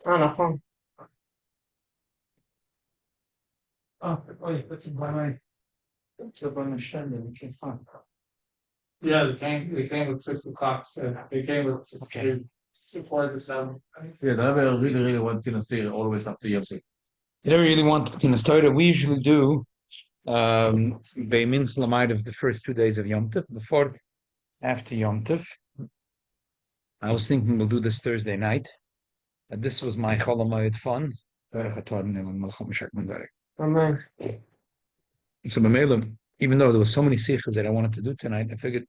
נכון. אוי, בעצם במים. זה במשתנה, בכיפה. Yeah, they came with 6 o'clock. They came with 6 Okay. before the 7. Yeah, the Rebbe really wanted to stay always up to Yom Tov. You never really want to start it. We usually do Beimin Chlamide of the first 2 days of Yom Tov, before, after Yom Tov. I was thinking we'll do this Thursday night. This was my Cholamayit fun. Amen. So B'Melem, even though there was so many sikhs that I wanted to do tonight, I figured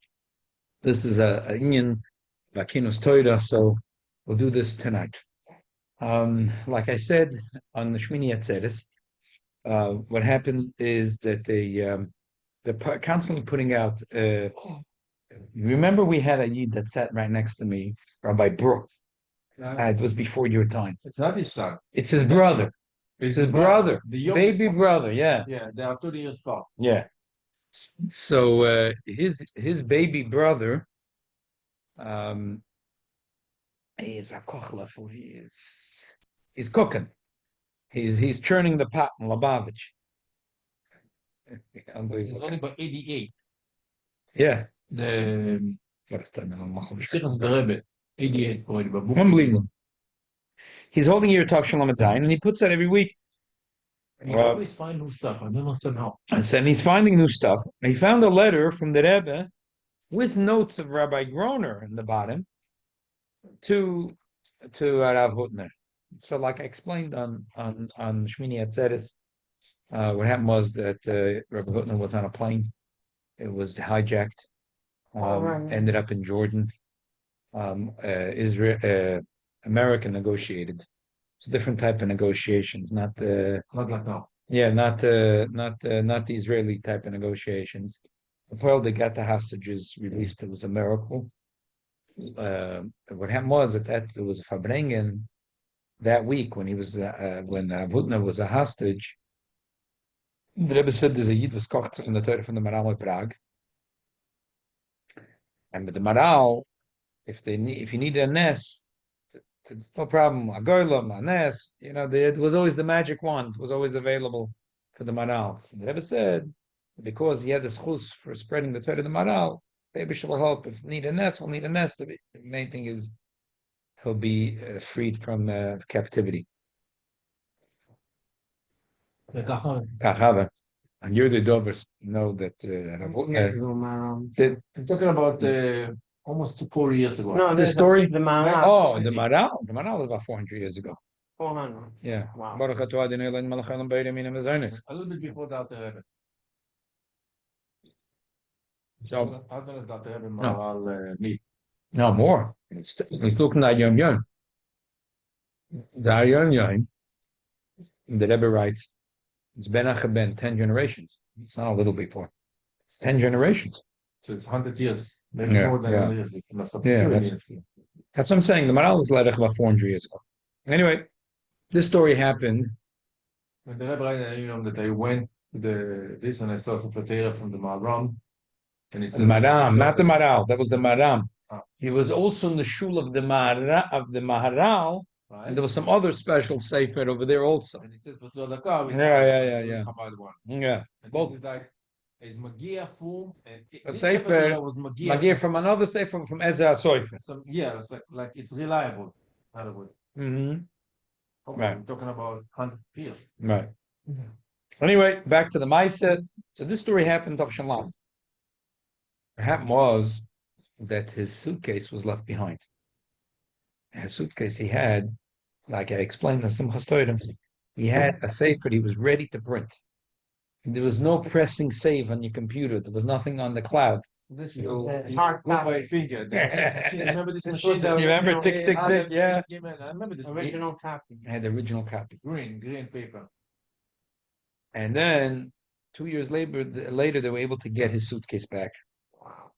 this is a Inyan Vakinos Torah, so we'll do this tonight. Like I said on the Shmini Atzeres, what happened is that they're constantly putting out. Remember, we had a Yid that sat right next to me, Rabbi Brook. It was before your time. It's not his son. It's his brother. It's his brother, The baby one. brother. Yeah, Yeah, they are 2 years apart. yeah. So his baby brother, he is a kochlef. He's cooking. He's churning the pot in Lubavitch. He's only about 88. Yeah. The Sikhs the Rebbe, 88 point. Unbelievable. He's holding your Tav Shalom at Zion, and he puts that every week. And he always find new stuff. I don't understand how. And he's finding new stuff. And he found a letter from the Rebbe with notes of Rabbi Groner in the bottom to Rav Hutner. So, like I explained on Shmini Atzeres, what happened was that Rabbi Hutner was on a plane. It was hijacked. Ended up in Jordan. Israel, America negotiated. It's a different type of negotiations, not the Not like now. yeah, not the Israeli type of negotiations. Well, they got the hostages released. It was a miracle. What happened was that it was Fabrengen that week when he was when Rav Hutner was a hostage. The Rebbe said there's a Yid was kocht from the Torah from the Maral of Prague, and with the Maral, if you needed a nest, it's no problem. A goylem, a nest, it was always the magic wand was always available for the Maral. So the Rebbe said because he had the schus for spreading the Torah of the Maral, maybe she'll help. If need a nest, we'll need a nest. The main thing is he'll be freed from captivity. Kachava. And you're the Dovers know that I'm talking about almost 4 years ago. No, the story. The Maral. Oh, the Maral. The Maral was about 400 years ago. 400. Yeah. Wow. A little bit before that, So, how many that Rebbe Maral meet? no more. He's looking at Yom Yom. The Yom Yom. The Rebbe writes, it's Ben Achaben, 10 generations. It's not a little before. It's 10 generations. So it's 100 years, maybe Yeah, more than yeah. 100 years. Yeah, that's what I'm saying. The Maral was Ledech about 400 years ago. Anyway, this story happened. When the Rebbe that I went to this and I saw some potato from the Maram. And he The said, Maram, not the Maral. That was the Maram. Ah. He was also in the shul of the Maharal, right? and there was some other special sefer over there also. And he says, yeah. Yeah. And Both. it's like, is Magia form and A this sefer was Magia from another sefer from Ezra Soifer. Yeah, it's like it's reliable. In other words. Mm-hmm. Okay, Right. we're talking about 100 years. Right. Anyway, back to the Ma'aseh. So this story happened of Shalom. What happened was that his suitcase was left behind. His suitcase he had, like I explained in Simchas Torah, he had a sefer he was ready to print. There was no pressing save on your computer. There was nothing on the cloud. This you hard by finger. Remember this machine? You remember tick, tick, tick, yeah. I remember this. Original copy. I had the original copy. Green paper. And then 2 years later, they were able to get his suitcase back. Wow.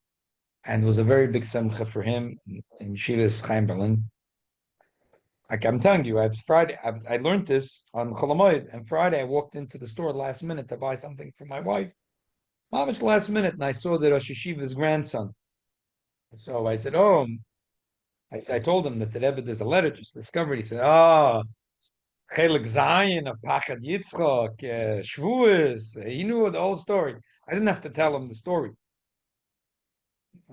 And it was a very big simcha for him in Yeshivas Chaim Berlin. Like I'm telling you, I learned this on Cholamoid, and Friday I walked into the store last minute to buy something for my wife. Mamish last minute, and I saw that Rosh Yeshiva's grandson. So I said, "Oh, I told him that the Rebbe, there's a letter just discovered. He said, "Oh, Chelik Zayin of Pachad Yitzchak, Shavuos." He knew the whole story. I didn't have to tell him the story.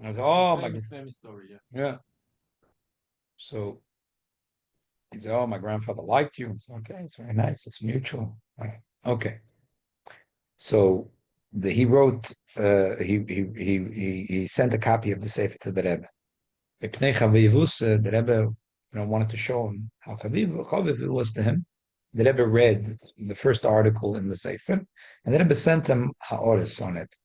I was, oh my, famous story, yeah. yeah. So he said, "Oh, my grandfather liked you." It's okay. It's very nice. It's mutual. Okay. So he wrote. He sent a copy of the Sefer to the Rebbe. The Rebbe, wanted to show him how chaviv it was to him. The Rebbe read the first article in the Sefer, and the Rebbe sent him ha'oris on it.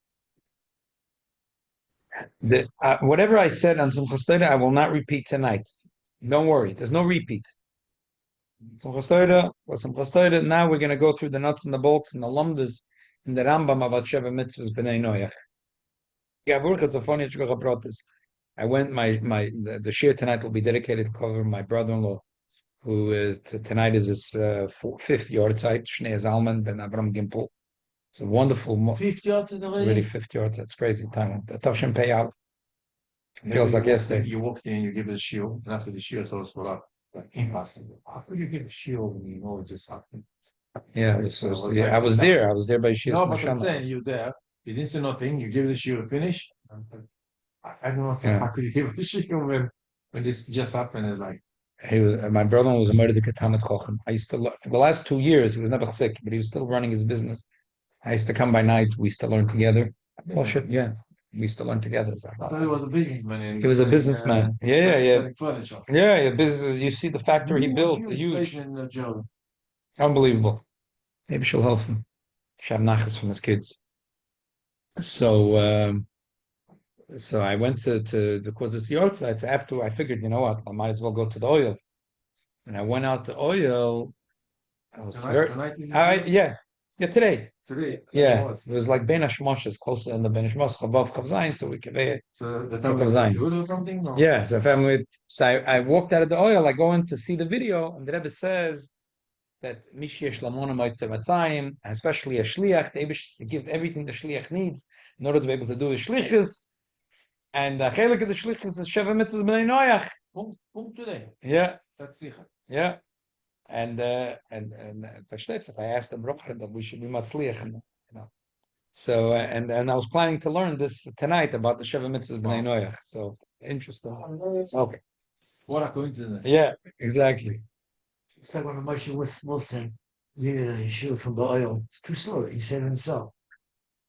Whatever I said on Simchas Torah, I will not repeat tonight. Don't worry, there's no repeat. Simchas Torah, now we're going to go through the nuts and the bolts and the lumdas in the Rambam about Sheva Mitzvahs B'nai Noach. Yeah, it's a funny brought this. I went, the shir tonight will be dedicated to cover my brother-in-law, who is, tonight is his fifth yahrzeit, Shnei Zalman ben Avram Gimpel. It's a wonderful, 50 yards is it's already 50 yahrzeit. It's crazy time. The Tavshin pay out. Feels like yesterday. You walk in, you give it a shield, and after the shield, so it's like impossible. How could you give a shield when you know it just happened? Yeah, I was there. I was there by Shir. No, but I'm saying you're there. You didn't say nothing. You give the shield finish. I don't know. Yeah. How could you give a shield when this just happened? It's like My brother was a murdered Ketanet Chochem. I used to for the last 2 years. He was never sick, but he was still running his business. I used to come by night. We used to learn together. Well, yeah, we used to learn together. I thought he was a businessman. He was a businessman. Yeah. Furniture. Yeah, business. You see the factory he built, huge, unbelievable. Maybe she'll help him. Shab nachas from his kids. So I went to the Kozis Yortzites after. I figured, you know what, I might as well go to the oil. And I went out to oil. I was today. Today. Yeah, it was like Ben Hashmoshes, closer in the Ben Hashmosh, Chavav Chavzayin, so we could be. So the family was good or something? Or? Yeah, so family. So I walked out of the oil. I go in to see the video, and the Rebbe says that Mishiyesh Lamona Moitzev especially a shliach, the Eibush is to give everything the shliach needs in order to be able to do the shlichus. And the chelik of the shlichus is Sheva Mitzvahs B'nai Noach. Boom today. Yeah. That's it. Yeah. And I asked him that we should be matzliach, So and I was planning to learn this tonight about the Sheva Mitzvahs B'nai Noach. So interesting. Okay. What a coincidence. Yeah, exactly. It's like when Moshe Wilson needed a yeshiva from the oil. It's a true story. He said himself,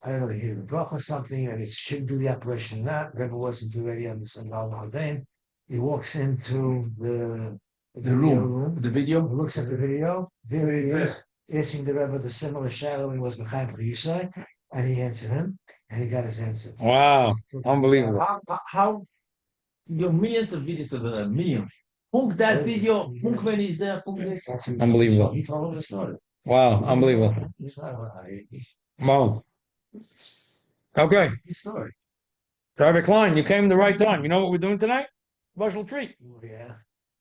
I don't know, he needed a bracha or something, and he shouldn't do the operation. That Rebbe wasn't already on the Sandal Hadain. He walks into the room. The video. He looks at the video. There he is, asking the Rebbe the similar shadow he was behind for Yisai, and he answered him, and he got his answer. Wow, unbelievable. How your millions of videos of the millions. Punk that video, punk when he's there, punk this. Unbelievable. He followed the story. Wow, unbelievable. Wow. Okay. Story. Rabbi Klein, you came the right time. You know what we're doing tonight? Special treat. Oh, yeah.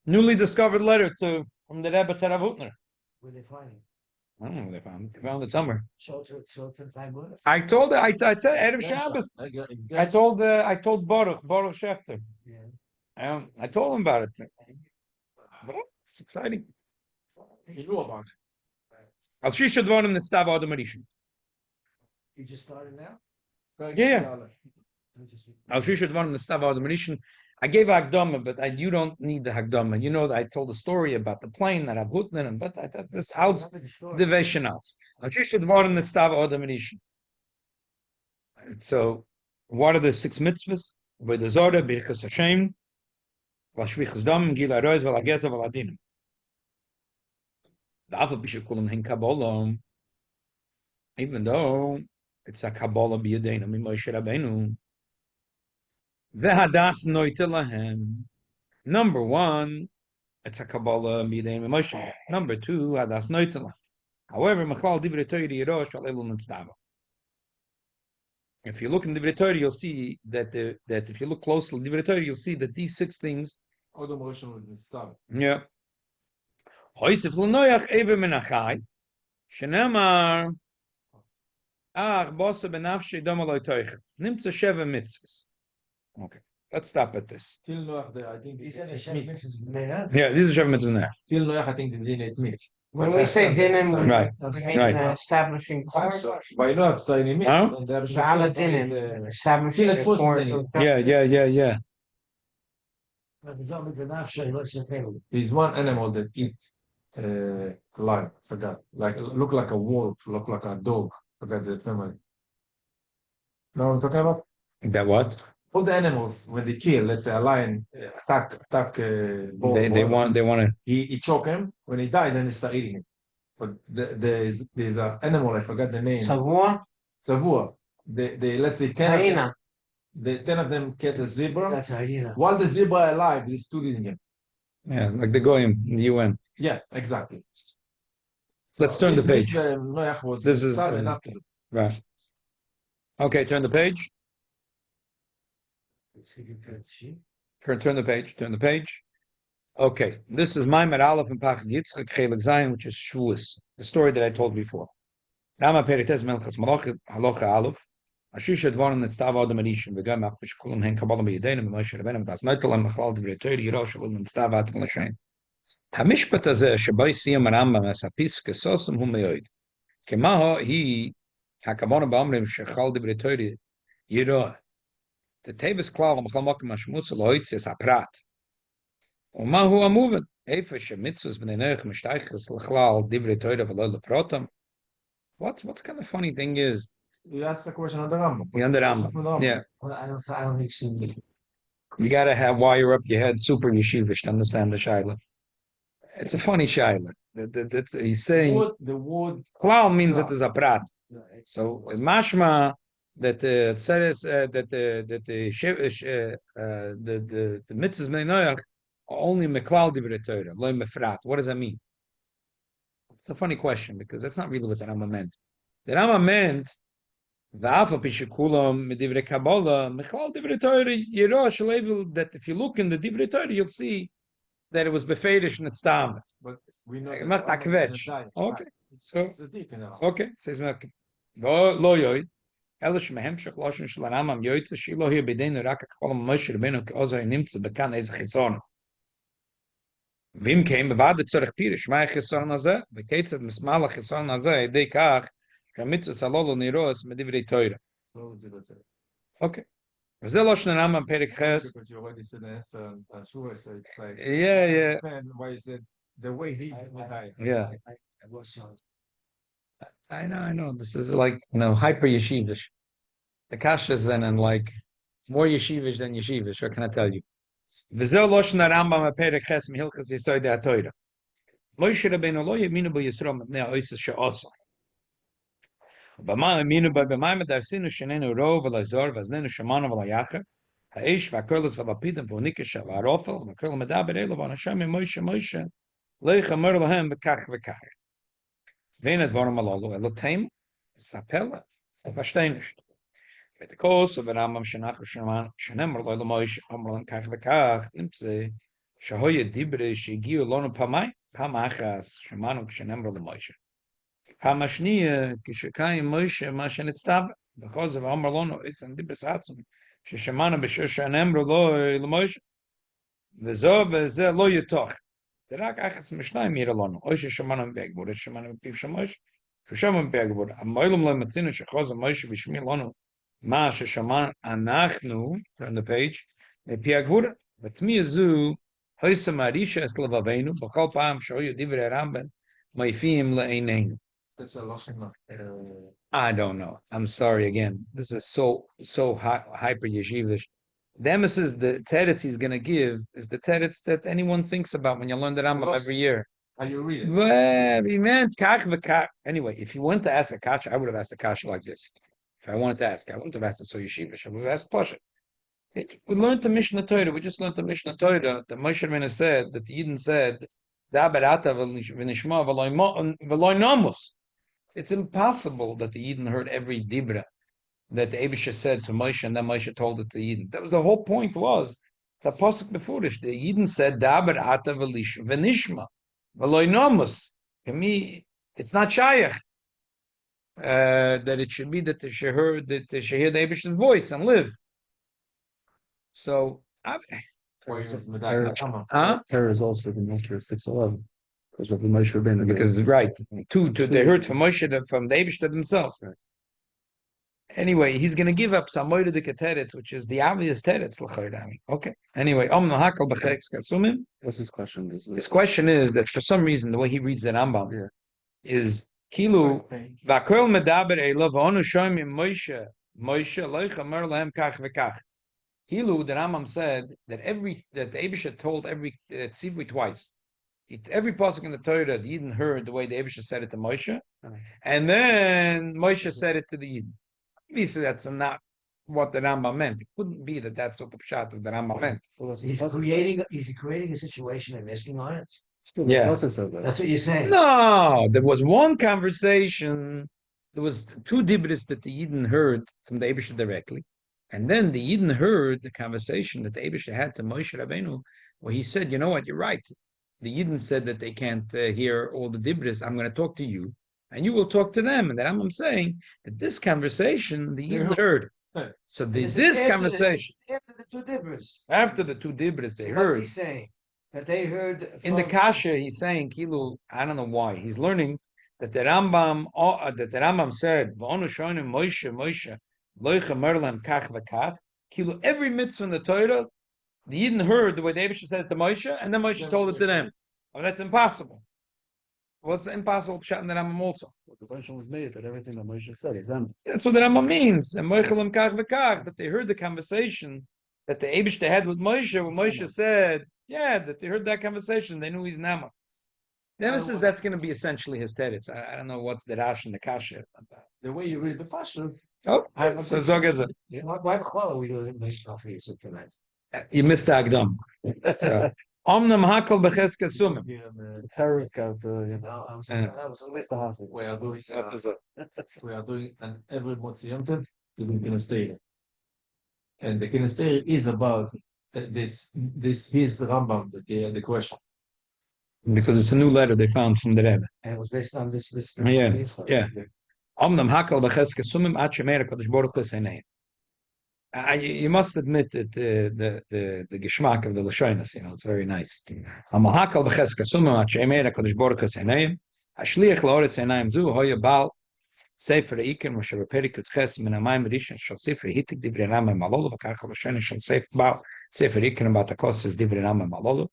Newly discovered letter from the Rebbe to Rav Hutner. Where they find it? I don't know where they found it. They found it somewhere. Show it to the time with us. I told her, I said Erev Shabbos. I told Baruch Schefter. Yeah. I told him about it. Well, it's exciting. You know about it. Al Shisha Dvorim Nitztav Adam Rishon. You just started now? Yeah. Al Shisha Dvorim Nitztav Adam Rishon. I gave a Hagdama, but you don't need the Hagdama. You know that I told a story about the plane that Rav Hutner, but this house the Veshanals. Al Shisha Dvorim Nitztav Adam Rishon. So, what are the 6 mitzvahs? V'da Zorah, Birchas Hashem, V'ashvichas Dam, Gila Roiz, V'lageza, V'ladinim. Even though it's a Kabbalah b'yadeinu Moshe Rabbeinu. Vehadas noite lahem. Number 1, it's a Kabbalah b'yadeinu Moshe. Number 2, hadas noite lahem. However, Machlal Divrei Torah Yirosh al Elul Nitztava. If you look in Divrei Torah, you'll see that if you look closely in Divrei Torah, you'll see that these 6 things. Yeah. Hoysef l'noyach eve menachai, shenemar ach bosa benafshe dom aloi toicha. Nimtza sheva mitzvahs. Okay. Let's stop at this. Till Noach, I think He it's said it's Hashem meat. mitzvahs b'nei. Yeah, these are Shem Mitzvah there. Till Noach, I think they didn't eat meat. When we say dinim, Right. we mean Right. establishing court. By Noach, it's any meat. Huh? And there is Zala dinim, establishing Till a it was court. dinim. of justice. Yeah. There's one animal that eat lion, forgot. Like look like a wolf, look like a dog. Forgot the family. Know what I'm talking about? That what? All the animals when they kill, let's say a lion attack bull, They want to. he choke him. When he die, then they start eating him. But there's an animal, I forgot the name. Savua, Savua. They let's say 10 of them, hyena. the 10 of them catch a zebra. That's a hyena. While the zebra alive, they still eating him. Yeah, like the goyim in the UN. Yeah, exactly. Let's turn the page. Noach was This is decided not to do. right. Okay, turn the page. Turn the page. Turn the page. Okay, this is Maimer Aleph and Pach Yitzchak Chelik Zayin, which is Shavuos, the story that I told before. Rama Perites Melchas Malach Halacha Aleph. Ashish Advarim that Stav Adam Arishim v'gam Achvish Kulam Hen Kabbalah B'Yedenim Moshe Rabbeinu Bas Noitel and Machal Divrei Torah Yirah Shalom and Stav Atam L'Shem. Hamishpat Hazeh Shabai Siyam Rambam As Hapis Kesosam Hu Meyoid. Kemaha Hi Hakavona B'Amrim Shechal Divrei Torah Yirah. The Tevis Klal Machal Makim Hashmutz Loitz is Haprat. Umahu Amuven. Efe Shemitzvus B'nei Neich Mishtaychus L'Chlal Divrei Torah V'Lo L'Protam. What's kind of funny thing is, You asked a question on the Rambam. Yeah, on the Rambam. Yeah. Well, I don't think so. You gotta wire up your head super yeshivish to understand the shaila. It's a funny shaila. He's saying The word klal means it is a prat. So mashma that it says that the mitzvahs meinoyach are only meklal divrei Torah, lo mefrat. What does that mean? It's a funny question because that's not really what the Rambam meant. The Rambam meant that if you look in the Divrei Torah, you'll see that it was beferish and it's tam. but we know Macht a kvetch. Okay, so it's a deacon. okay, says me lo yoid. Elish mehem shach loshen shel Rambam yoid shilo hier b'deinu rak kol Moshe Rabbeinu k'ozo nimtze bekan ez chizon. Vim came bevad tzorich pirish ma'ay chizon hazeh v'keitzad mismal chizon hazeh edei kach kamitzvus halolo niros medivrei Torah. Okay. וזה לא שני רמב"ם פרק חס. Because you already said the answer on Shua, so it's like Yeah. I understand why you said the way he died. Yeah. I was young. I know. This is like, hyper yeshivish. The kashas and like more yeshivish than yeshivish. What can I tell you? וזה לא שני רמב"ם פרק חס מהלכות יסוד התורה. מוישה רבנו לא האמינו בישרו מפני האויסס שעשה. במה האמינו במה מדרסינו שננו רוב ולא זור ואזננו שמענו ולא יחר. האש והקרלס והלפידם והניקש והרופל והכל מדבר אלו ואנשם מוישה לא יחמר להם בכך וכך. ואין הדברים הללו אלא תימו, ספר ופשטי נשת. ותקוס ורמב"ם שנחר שנאמר לו למוישה אמר להם כך וכך נמצא שהויה דיברי שהגיעו לנו פעם אחת שמענו כשנאמר למוישה. פעם השנייה, כשקיים מוישה מה שנצטווה, בכל זה ואומר לנו, איסן דיברס עצמי, ששמענו בשיר שנאמרו לו למוישה, וזה לא יתוך. זה רק אחת משניים יראה לנו, או ששמענו מפי הגבור, או ששמענו מפיו של מוישה, ששמענו מפי הגבור. המוילום לא מצינו שחוזר מוישה ושמיע לנו מה ששמענו אנחנו, on the page, מפי הגבור, ותמי זו, היסה מערישה את לבבינו, בכל פעם שהיו דברי הרמב"ם, מויפים לעינינו. That's a loss enough. I don't know. I'm sorry again. This is so hyper yeshivish. The emphasis the teretz he's going to give is the teretz that anyone thinks about when you learn the Rambam every year. And you read it. Well, he meant kach v'kach. Anyway, if you wanted to ask a kasha, I would have asked a kasha like this. If I wanted to ask, I wouldn't have asked a so yeshivish. I would have asked Pasha. We learned the Mishnah Torah. We just learned the Mishnah Torah. The Moshe Rabbeinu said that the Eden said, "Da berata v'nishma v'loy namus." It's impossible that the Eden heard every dibra that the Abisha said to Moshe, and then Moshe told it to Eden. That was the whole point. It's a pasuk beforish. The Eden said, "Daber ata v'nishma v'loy namus." To me, it's not shayach that it should be that they should hear the Abisha's voice and live. So, Why is it Medai? Come on. huh? Terror is also the Moshe 611 because of the Moshe Rabbeinu. Because right, they heard from Moshe from the Eibishter themselves. Right. Anyway, he's going to give up some moed de teretz, which is the obvious teretz l'chayda. Okay. Anyway, hakol b'cheks kasumim. What's his question? His question is that for some reason the way he reads the Rambam is kilu v'akol medaber elav v'onu shoymim Moshe loich amar lahem kach v'kach. Kilu, the Rambam said that the Eibishter told every tzivui twice. Every pasuk in the Torah, the Yidden heard the way the Eibishter said it to Moshe, and then Moshe said it to the Yidden. Obviously, that's not what the Rambam meant. It couldn't be that that's what the pshat of the Rambam meant. He's creating a situation and risking on it. Yeah. That's what you're saying. No, there was one conversation. There was two dibris that the Yidden heard from the Eibishter directly, and then the Yidden heard the conversation that the Eibishter had to Moshe Rabbeinu, where he said, "You know what? You're right. The Yidden said that they can't hear all the dibris. I'm going to talk to you, and you will talk to them." And then I'm saying that this conversation the Yidden heard. So this conversation after the two dibras. after the two dibris they So heard. What's he saying? That they heard In the kasha, he's saying kilu. I don't know why. He's learning that the Rambam said v'onu shonim Moshe loicha merlam kach v'kach. Kilu every mitzvah in the Torah, the Yidden heard the way the Eibishter said it to Moshe, and then Moshe told it to them. Oh, that's impossible. What's impossible pshat in the Rambam also? The question was made that everything that Moshe said is empty. That's what the Rambam means. And Moichelam kach v'kach, that they heard the conversation that the Eibishter had with Moshe, when Moshe said, yeah, that they heard that conversation, they knew he's Nama. The emphasis that's going to be essentially his teretz. I don't know what's the Rash and the Kasha. The way you read the Pashas. Oh, so Zog is it. Why are we doing this coffee tonight? You missed the Agdam. So, Omnam hakol b'cheska sumim. The terrorist got No, I was Mr. Hassan. We are doing an every Motziyamtet to the Kinesteri. And the Kinesteri is about this his Rambam, the question. Because it's a new letter they found from the Rebbe. And it was based on this. Yeah. Omnam hakol b'cheska sumim at shemer HaKadosh Baruch Hu l'seinei. You must admit that the geschmack of the Lashonis, it's very nice. Amal hakal b'cheska sumim at shemer HaKadosh Baruch Hu l'seinei. Hashliach la'oretz einayim zu hoya bal sefer iken moshe beperik yudches min hamayim rishon shel sefer hitik divrei Rambam malolu v'kach l'shonis shel sefer iken bat hakos is divrei Rambam malolu.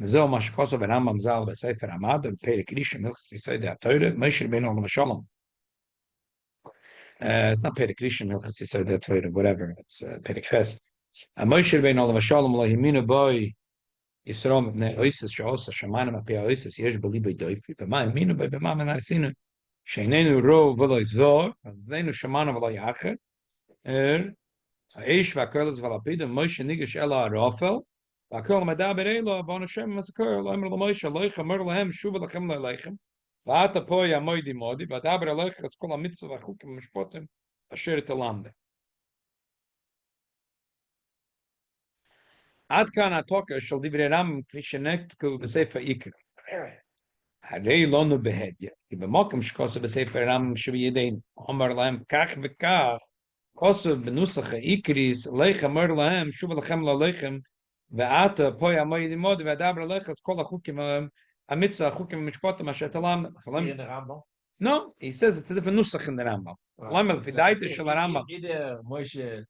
V'zeh ma shekosov Rambam zal b'sefer Amad beperik rishon milchas yisod ha'Torah Moshe Rabbeinu olam shalom. It's not Perek Rishon Milchas Yisod Torah, whatever. It's Perek Ches. Moshe Rabbeinu Olav Shalom Lo Yiminu Boy Yisrael Mepnei Oises She'osa Shamayim Api Oises Yesh B'Libay Doifi B'ma Yiminu Boy B'ma Menarsinu She'inenu Ro V'Lo Yizor V'Zneinu Shamana V'Lo Yacher Ha'esh V'Akolas V'Lapidim Moshe Nigesh Ela Arofel V'Akol Medaber Elo V'On Hashem Masakor Lo Emer L'Moshe Loich Amar Lahem Shuva Lachem Lo'Leichem V'ata po yamoidi modi, v'adaber aleich kol hamitzvah v'chukim v'mishpotim asher telande. Ad kan hatoka shel divrei Rambam kvi shenektu b'sefer Iker. Harei lonu behedya. Ki b'mokim shkosu b'sefer Rambam shvi yedein. Omar lahem kach v'kach. Kosu b'nusach ha'ikris leich amar lahem shuva lachem la'leichem v'ata po yamoidi modi v'adaber aleich kol hachukim Amitzah chukim mishpatim asher talam. In the Rambam. No, he says it's a different nusach in the Rambam. Lamel fidaita shel Rambam. Moshe.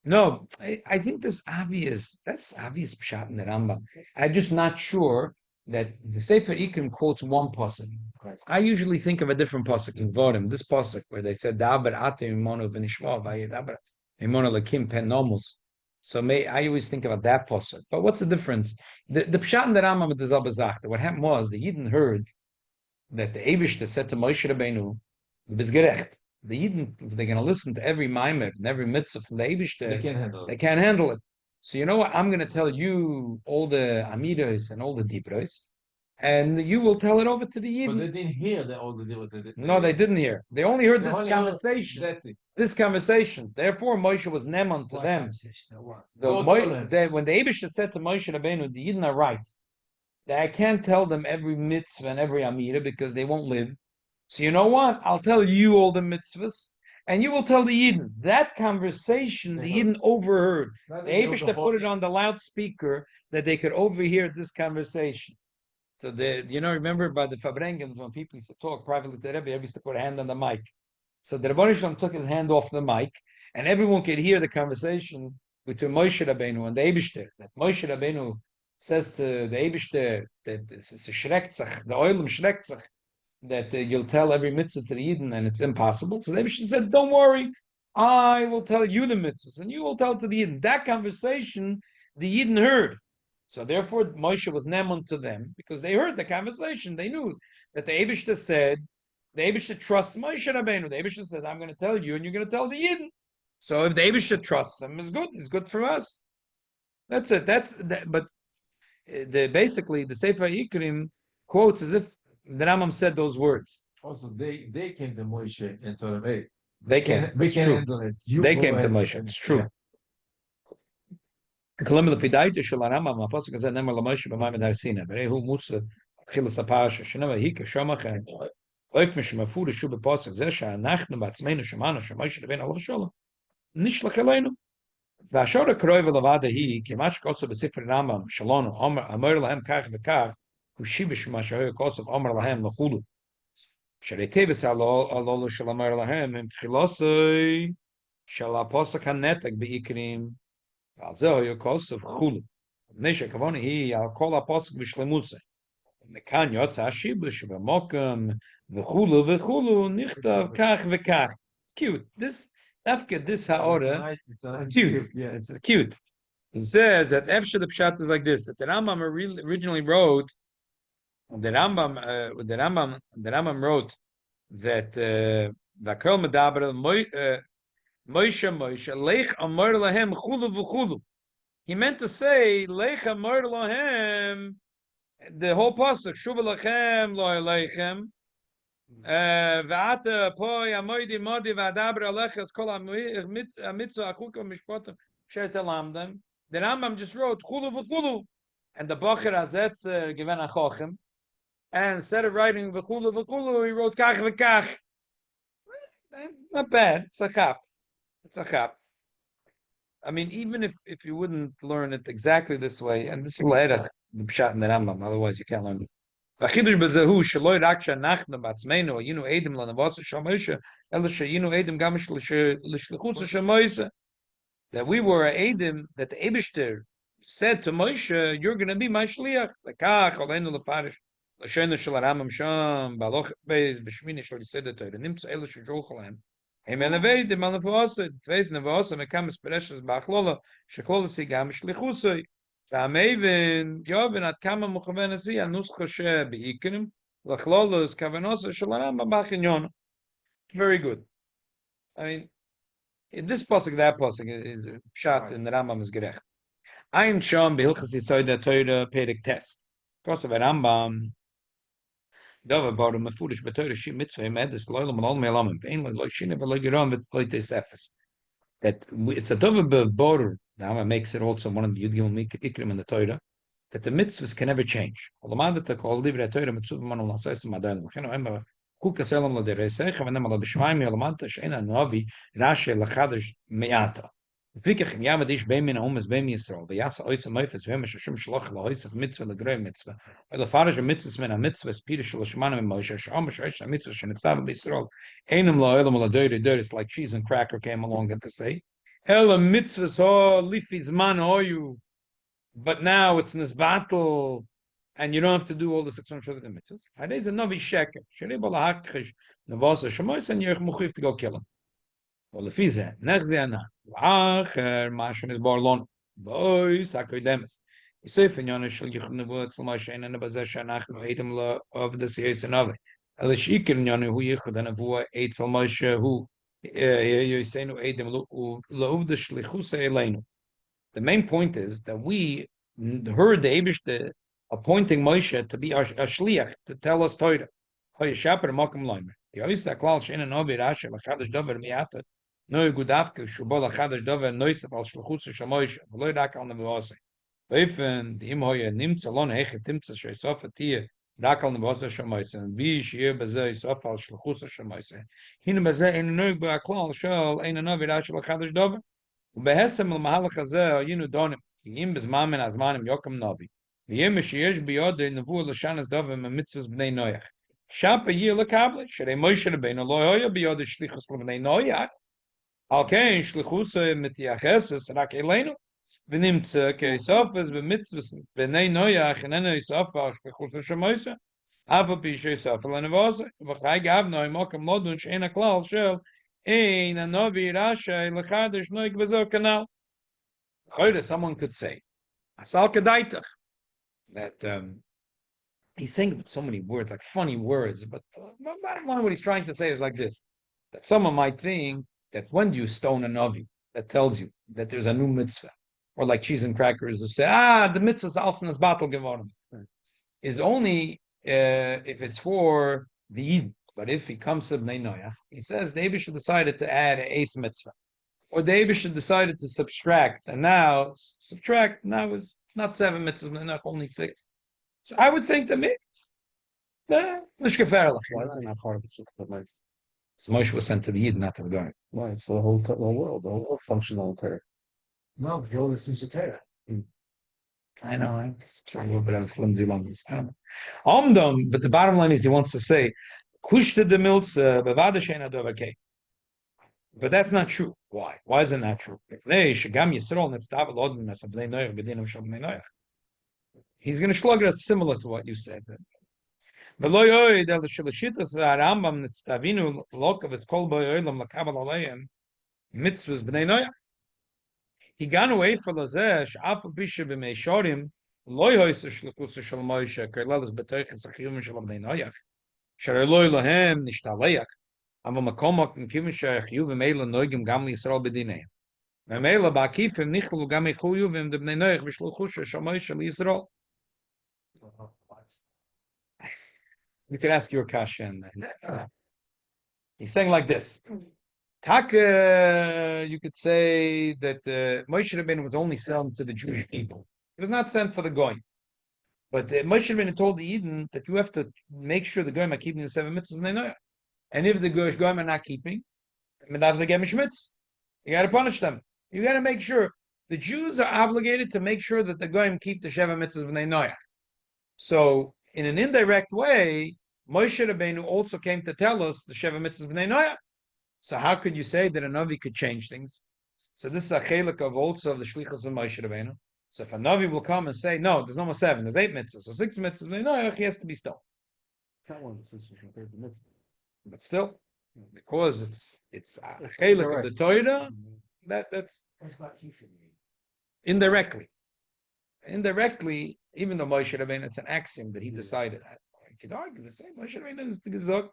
No, I think that's obvious pshat in the Rambam. I'm just not sure that the Sefer Ikim quotes one pasuk. I usually think of a different pasuk in Vorim. This pasuk where they said Daber ate imonu v'nishma v'aydaber imonu lakim pen nomus. So I always think about that pasuk. But what's the difference? The pshat in the Rambam with the Zabazach, what happened was the Yidden heard that the Eibishter said to Moshe Rabbeinu, "Bizgerecht." The Yidden, if they're going to listen to every maimer and every mitzvah from the Eibishter, they can't handle it. So you know what? I'm going to tell you all the amidos and all the dibros, and you will tell it over to the Yidden. But they didn't hear all the dibros. No, they didn't hear. They only heard this only conversation. That's it. This conversation. Therefore, Moshe was neman to them. When the Eibishter said to Moshe Rabbeinu, the Yidden are right. That I can't tell them every mitzvah and every amida because they won't live. So you know what? I'll tell you all the mitzvahs, and you will tell the Yidden. That conversation, the Yidden overheard. The Eibishter put it on the loudspeaker that they could overhear this conversation. So remember by the Fabrengens, when people used to talk privately to the Rebbe, Rebbe used to put a hand on the mic. So the Rebbe Shalom took his hand off the mic, and everyone could hear the conversation between Moshe Rabbeinu and the Eibishter. That Moshe Rabbeinu says to the Eibishter that the Oilem schreckt sich, that you'll tell every mitzvah to the Yidden, and it's impossible. So the Eibishter said, don't worry, I will tell you the mitzvahs, and you will tell to the Yidden. That conversation, the Yidden heard. So therefore, Moshe was nemun to them, because they heard the conversation. They knew that the Eibishter said, the Eibishter trusts Moshe Rabbeinu. The Eibishter says, I'm going to tell you, and you're going to tell the Yidden. So if the Eibishter trusts him, it's good. It's good for us. That's it. But basically, the Sefer Yikrim quotes as if the Rambam said those words. Also, they came to Moshe and told him, hey, They came. we It's can true. handle it. They came to Moshe. It's true. כלומר לפי דעתו של הרמב"ם, הפסוק הזה נאמר למשה במעמד הר סיני, והרי הוא מוצא תחילת הפרשה, שנאמר היא כשמחה, אופן שמפורש הוא בפסוק זה שאנחנו בעצמנו שמענו שמשה רבנו עליו השלום, נשלח אלינו. והשור הקרוב לבד היא, כי מה שכתוב בספר רמב"ם שלנו, אמר להם כך וכך, הוא שיבש מה שהיה כתוב, אמר להם לכולו. שריטבס הלולו של אמר להם, הם תחילוסי של הפסוק הנתק בעיקרים, ועל זה היה כוסף חולו. מפני שהכוונה היא על כל הפסוק בשלמוסה. מכאן יוצא השיבוש שבמוקם וכולו וכולו נכתב כך וכך. It's cute. דווקא this האורה, cute. Yeah. It's cute. It says that Efshe the Pshat is like this, that the Rambam originally wrote, the Rambam wrote that Vakol Medaber Moshe, Lech Amar Lahem Chulu V'Chulu. He meant to say, Lech Amar Lahem, the whole pasuk, Shuva Lachem, Lo Elechem, V'ata Poi Amoidi Modi V'Adaber Alechas Kol HaMitzvah Achuka Mishpotim Sher Telamdem. The Rambam just wrote, Chulu V'Chulu, and the Bacher Hazetz Given Achochem, and instead of writing V'Chulu V'Chulu, he wrote Kach V'Kach. Not bad, it's a chap. It's a chap. I mean, even if you wouldn't learn it exactly this way, and this is the pshat in the Rambam, otherwise you can't learn it. והחידוש בזה הוא שלא רק שאנחנו בעצמנו היינו עדים לנבואה של מוישה, אלא שהיינו עדים גם לשליחות של מוישה. That we were adim, that the Eibishter said to Moshe, you're going to be my shliach. וכך עלינו לפרש לשון של הרמב"ם שם, בהלוך בייס, בשמיני של יסוד התורה, נמצא אלה ששולחו להם. הם הנבאים על נבואסה, תוויס נבואסה, מכמה ספרשס בהכלולה, שכלולסי גם שליחוסי. והמבין, יובן עד כמה מוכוון עשי, על נוסחו שבעיקרים, לכלולוס כוונוסה של הרמב"ם בחניון. Very good. I mean, in this pasuk, that pasuk is pshat in the Rambam is gerecht. Ein sham behilchas yisoid Torah perek tes. Because of a Rambam, Dava bar mefurish b'Torah shi mitzvah emedes loylam al me'alamim vein loy shine v'loy geram v'loy tesefes. That it's a Dava bar. The Rambam makes it also one of the Yudgim Ikrim in the Torah that the mitzvahs can never change. Olamadata kol divrei Torah mitzvah man ulasayis madayin. V'chenu emba kukas elam lo dereisecha v'nem ala b'shmayim yolamanta she'ena novi rashi lachadash me'ata. Fikach im yavad ish beim min ha'umas beim Yisrael v'yasa oisam oifes v'hem ha'shashim shloch v'oisaf mitzvah l'groi mitzvah v'lefarish ha'mitzvahs min ha'mitzvah spirish sh'lashmanim Moshe she'om ha'shaish ha'mitzvah she'nichtav b'Yisrael einam lo elam ala doiri doris like cheese and cracker came along and to say Ela mitzvahs ho lifi zman hoyu but now it's nisbatel and you don't have to do all the 650 mitzvahs. Hadei a novi sheker sherei bol ha'akchish nevasa shemois and yerch muchiv to go kill him. Well, the fize, nechziana, v'acher, mashen is borlon, boys, hakoidemes. Yisef in yonish shel yichud nevuah tzl Moshe and nebazeh shanachnu eidim lo of the siyos anove. El shikir in yonu hu yichud nevuah eitzel Moshe hu yisenu eidim lo of the shlichus eleinu. The main point is that we heard the Eibishter appointing Moshe to be a shliach to tell us Torah. Hoyeshaper makom loimer. Yoisa klal shein novi rashe lachadash dover miata. No gudavke shubol lachadash dover noisef al shluchus shel Moshe. V'lo rak al nevuase. Veifen the im hoye nimtz alon hechet timtz sheisof atie Rakal Nebosa Shamoisen, Vi Shir Bazay Sofal Shlachusa Shamoisen. Hina Bazay in Nug Baklal Shal, Ain Novi Rashal Chadash Dover. ובהסם למהלך הזה היינו דונים, כי אם בזמן מן הזמנים יוקם נובי, ויהיה שיש ביודו נבוא לשנס דובר ממצווס בני נויח. שפה יהיה לקבלה, שרי מוישה רבינו לא היה ביודו שליחוס לבני נויח, על כן שליחוס מתייחסס רק אלינו, ונמצא כאסופס במצווס בני נויח, איננו אסופה שליחוס שמוישה, אף על פי שאסופה לנבוסה, וחי גב נוי מוקם לא דון שאין הכלל של Ein Novi Rasha Lechadish Noig Bezo Canal. Someone could say, Asal Kedaitach, that he's saying with so many words, like funny words, but bottom line, what he's trying to say is like this: that someone might think that when you stone a Novi, that tells you that there's a new mitzvah, or like cheese and crackers who say, the mitzvah's Altson's battle geworden, is only if it's for the Yid. But if he comes to Bnei Noach, he says the Eibush decided to add an eighth mitzvah, or the Eibush decided to subtract, and now is not 7 mitzvahs, not only 6. So I would think that maybe, Why is it not part of the Torah? so Moshe was sent to the Yid, not to the guy. Why? It's for the whole world, the whole world functions on Torah. No, the older things are Torah. I know, I'm a little bit of flimsy lungs. But the bottom line is he wants to say, Kushta de milz bevada sheina dover kei. But that's not true. Why? Why is it not true? He's going to slug it similar to what you said. Mitzvahs b'nei noach. He gone away for Lazeh, Sh'afu Bisha b'meishorim, loy hoyse shluchus shel Moshe, kerlelas b'toiches achiyum shel b'nei noach. Shareloi lohem nishtaleach, aber makomok in kivin she'achiyu v'meila noigim gam liYisrael b'dineim. V'meila ba'akifim nichlu gam echuyu v'im de b'nei noach v'shluchus shel Moshe liYisrael. You can ask your kasha. He's saying like this. You could say that Moshe Rabbeinu was only sent to the Jewish people. He was not sent for the Goyim. But Moshe Rabbeinu told the Eden that you have to make sure the Goyim are keeping the 7 mitzvahs. And if the Goyim are not keeping, you got to punish them. You got to make sure. The Jews are obligated to make sure that the Goyim keep the 7 mitzvahs. So, in an indirect way, Moshe Rabbeinu also came to tell us the 7 mitzvahs b'nei noach. So how could you say that a Navi could change things? So this is a chelik of also of the shlichus of Moshe Rabbeinu. So if a Navi will come and say, no, there's no more 7, there's 8 mitzvahs, so 6 mitzvahs, no, he has to be stoned. It's not one of the sisters compared to mitzvah. But still, because it's a chelik of the Torah, that's What's about Kifin? indirectly. Indirectly, even though Moshe Rabbeinu, it's an axiom that he decided. I could argue the same. Moshe Rabbeinu is the Gezog.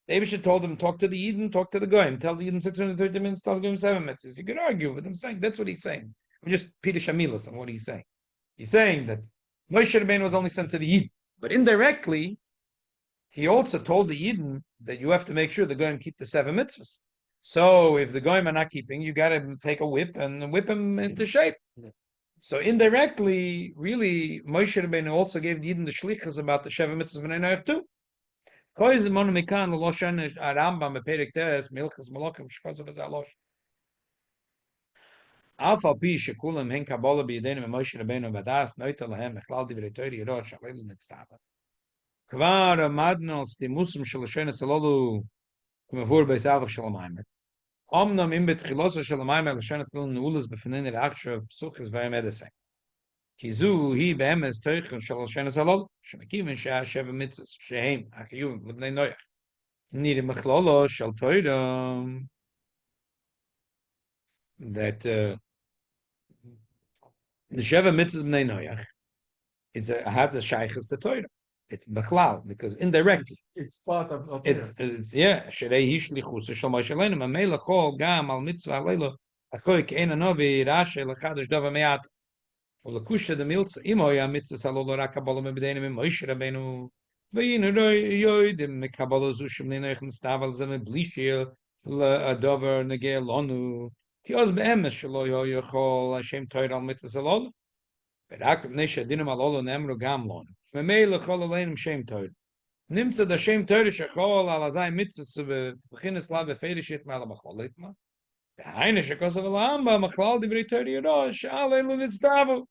David should told him, talk to the Eden, talk to the Goyim. Tell the Eden 630 minutes, tell the Goyim 7 minutes. You could argue with him saying, that's what he's saying. I'm just Peter Shamilas on what he's saying. He's saying that Moshe Rabbeinu was only sent to the Eden. But indirectly, he also told the Eden that you have to make sure the Goyim keep the 7 mitzvahs. So if the Goyim are not keeping, you got to take a whip and whip him into shape. Yeah. So indirectly, really, Moshe Rabbeinu also gave the Eden the shlichus about the 7 mitzvahs b'nei noach too. Koiz mon mekan lo shanish Rambam beperek tes milchus malachim shkozov az alosh. Alpha pi shekulam hen kabala bi yedenu Moshe Rabbeinu vadas noita lahem echlal divrei Torah yirot shalel nitztava. Kvar amadno stimusum shel shenes alolu kumavur beisalach shel maimer. Omnam im betchilos shel maimer shenes alolu nulas befenen el achshav psuchis vayemedesek. Kizu he beemes teuchen shel shenes alol shmekiven shah 7 mitzvahs shehem achiyuvim lebnei noach nir mechlolo shel Torah that the 7 mitzvahs bnei noach is had the shaychus the Torah. It's bechlal because indirectly It's part of it's sherei hishlichus shel Moshe Rabbeinu mamela chol gam al mitzvah leilo achoy kein anovi rashe lechadash davar me'at. Ulakusha the milz imoya mitzvah salolo rakabalo mebedenim Moshe Rabbeinu ve'inu yoidim mekabalo zushim nenoich nestaval zeme blishir adover negel lonu kios beemes shelo yochol Hashem Torah al mitzvah salolo berak b'nei shadinim alolo nemru gam lonu Memele chol aleinem shem Torah. Nimmt der shem Torah shechol al azay mitzvah zu beginnen slave federshit mal machol litma. Eine shekosov lamba machlal divrei Torah yodosh alelu nitzdavu.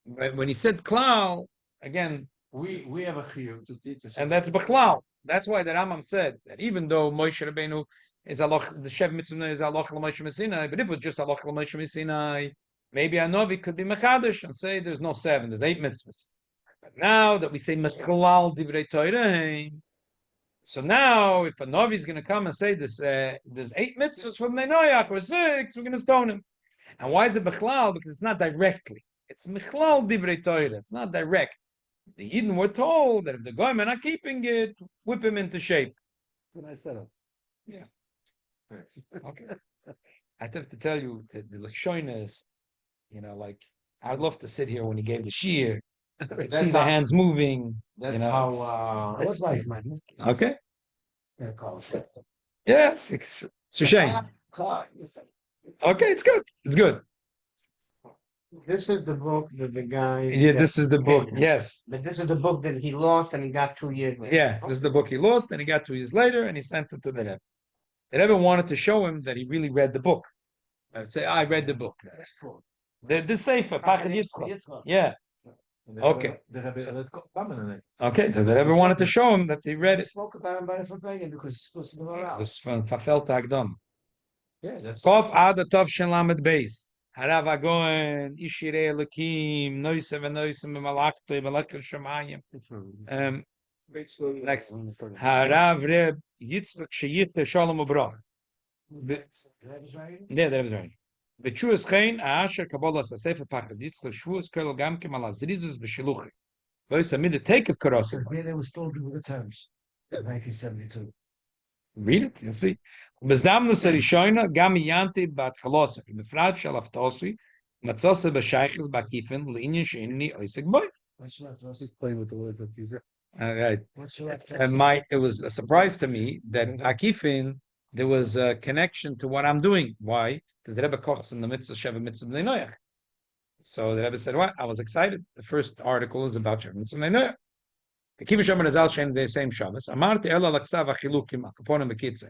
When he said klal, again, we have a chiyuv to teach us. and that's bechlal. That's why the Rambam said that even though Moshe Rabbeinu is aloch, the Shev Mitzvah is aloch l'Moshe Messinai, but if it was just aloch l'Moshe Messinai, maybe a Novi could be mechadish and say there's no 7, there's 8 mitzvahs. But now that we say mechalal divrei Torah, so now if a Novi is going to come and say this, there's 8 mitzvahs from Neinoyach or 6, we're going to stone him. And why is it bechlal? Because it's not directly. It's mechalal divrei Torah. It's not direct. The Yidden were told that if the goyim are not keeping it, whip him into shape. That's what I said. Yeah. Okay. I have to tell you that the Lashoina is, like, I'd love to sit here when he gave the shear, see the hands moving. That's it's- how. That was my man. Okay. Yeah, Carl said. Yes. It's a shame. Okay, it's good. It's good. This is the book that the guy. Yeah, this is the book. Yeah. Yes. But this is the book that he lost and he got 2 years later. Yeah, this is the book he lost, and he got 2 years later, and he sent it to the Rebbe. The Rebbe wanted to show him that he really read the book. I would say, I read the book. The Sefer, Pachad Yitzchak. Yeah. Okay. Okay, so the Rebbe wanted to show him that he read We it. spoke about him by the Fabregan because it's supposed to be around. This from Fafel Tagdam. Yeah, that's. Kof Ada Tov Shen Lamed Beis. Harav Agoen, Ishirei Elokim, Noise Venoise Memalachto, Velachel Shemayim. Next. Harav Reb Yitzchak Sheyithe Shalom Ubrach. Yeah, that was right. B'chuas Chein, Asher Kabbalah Sefer Pachad Yitzchak Shvuas Kol Gam Kemal Azrizes B'Shiluchi. Voice amid the take of Karosim. Here they were still doing the terms. In 1972. Read it, you'll see. Bezdamnus Rishoina, Gami Yanti Bat Chalosa, Befrat Shalaftosi, Matzose B'Shayches Bakifin, Linyan Sheini Oisig Boy. What's left? He's playing with the words that he's All right. What's left? And it was a surprise to me that Akifin, there was a connection to what I'm doing. Why? Because the Rebbe kochs in the mitzvah Sheva Mitzvah Bnei Noach. So the Rebbe said, what? I was excited. The first article is about Sheva Mitzvah Bnei Noach. Akifin Shomer Azal Shem the same Shabbos. Amarti Ela Laksav Achilukim Akaponim Bekitze.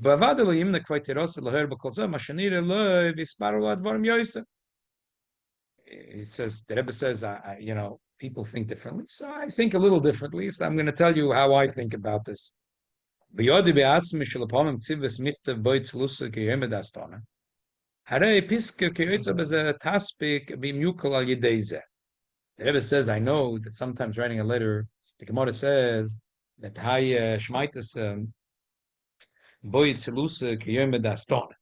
Bavad Elohim the Kvaiteros Eloher Bekolzeh Mashanir Eloi Visparu Advarim Yosef. He says, the Rebbe says, people think differently. So I think a little differently. So I'm going to tell you how I think about this. B'yodi be'atzmi shalapomim tzivis michtav boitz lusa k'yem edastona. Harei piske k'yotza b'ze taspik b'imyukal al yedei zeh. The Rebbe says, I know that sometimes writing a letter, the Gemara says that shmaitas boitz lusa k'yem edastona.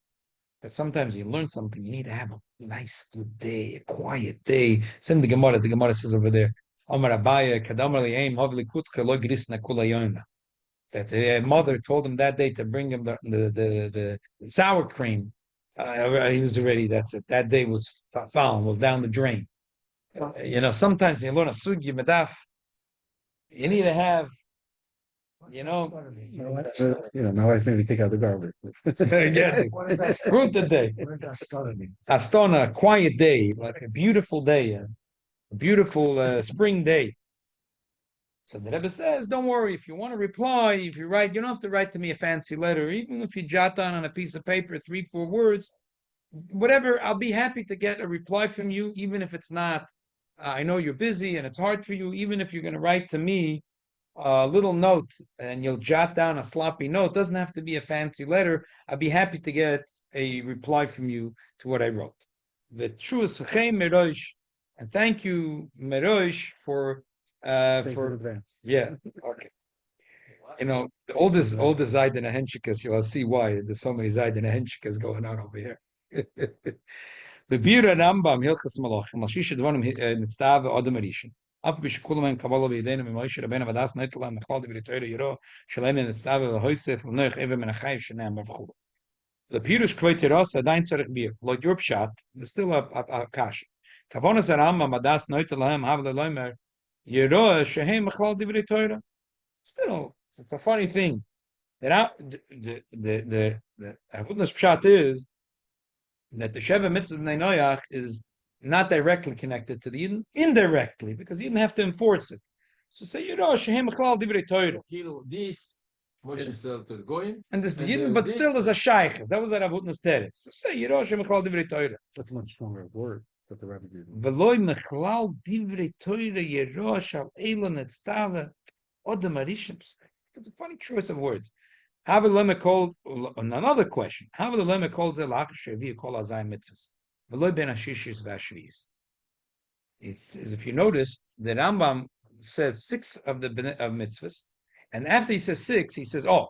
That sometimes you learn something, you need to have a nice, good day, a quiet day. Send the Gemara says over there, Omar Abaya, Kadamar li'eim, hovli kutche lo grisna kula yoma. That the mother told him that day to bring him the sour cream. He was already, that's it. That day was found, was down the drain. Sometimes you learn a sugi medaf, you need to have, my wife made me take out the garbage. What is that? fruit the day. What is that starting me? Astona, a quiet day, like a beautiful day, a beautiful spring day. So the Rebbe says, don't worry, if you want to reply, if you write, you don't have to write to me a fancy letter. Even if you jot down on a piece of paper 3-4 words, whatever, I'll be happy to get a reply from you, even if it's not, I know you're busy and it's hard for you, even if you're going to write to me a little note and you'll jot down a sloppy note, doesn't have to be a fancy letter. I'll be happy to get a reply from you to what I wrote. The truest merosh, and thank you, Merosh, for advance. yeah, okay. All the Zaydin Henchikas, you'll see why there's so many Zaydin Henchikas going on over here. The Bira Rambam Hilchas Malachim, Mashish Dvarim Mitzdav Odom Rishon. Af b'shekulam Kabbalah v'Yidenu v'Moshe Rabbeinu v'Das Neitlam Mechal Divrei Torah Yiro Shalem Mitzdav v'Hoysef v'Noich Even Menachayv Shenem v'Chulu. The Pirush Kveiteros Adain Tzorich Bir. Like your pshat, there's still a kash. Tavonas Rambam V'Das Neitlam Havle Loimer. Still, it's a funny thing. That the Rav Hutner's pshat is that the Sheva Mitzvah Bnei Noach is not directly connected to the Yidden, indirectly, because you didn't have to enforce it. So say, Shehem Echlal Divrei Torah. This Moshe said to the Goyim, And this the And, Yidden, but this- still there's a Shaykh. That was Rav Hutner's teretz. So say, Shehem Echlal Divrei Torah. That's a much stronger word that the Rebbe did. Veloy Mechlal Divrei Torah Yerosh Al Elon Etztava Odem Arishim. It's a funny choice of words. Have a lemma called another question. Have a lemma called Zelach Shevi Kol Azayim Mitzvahs. Veloy Ben Ashishis Vashvis. It's as if you notice the Rambam says 6 of the of mitzvahs, and after he says 6, he says, "Oh,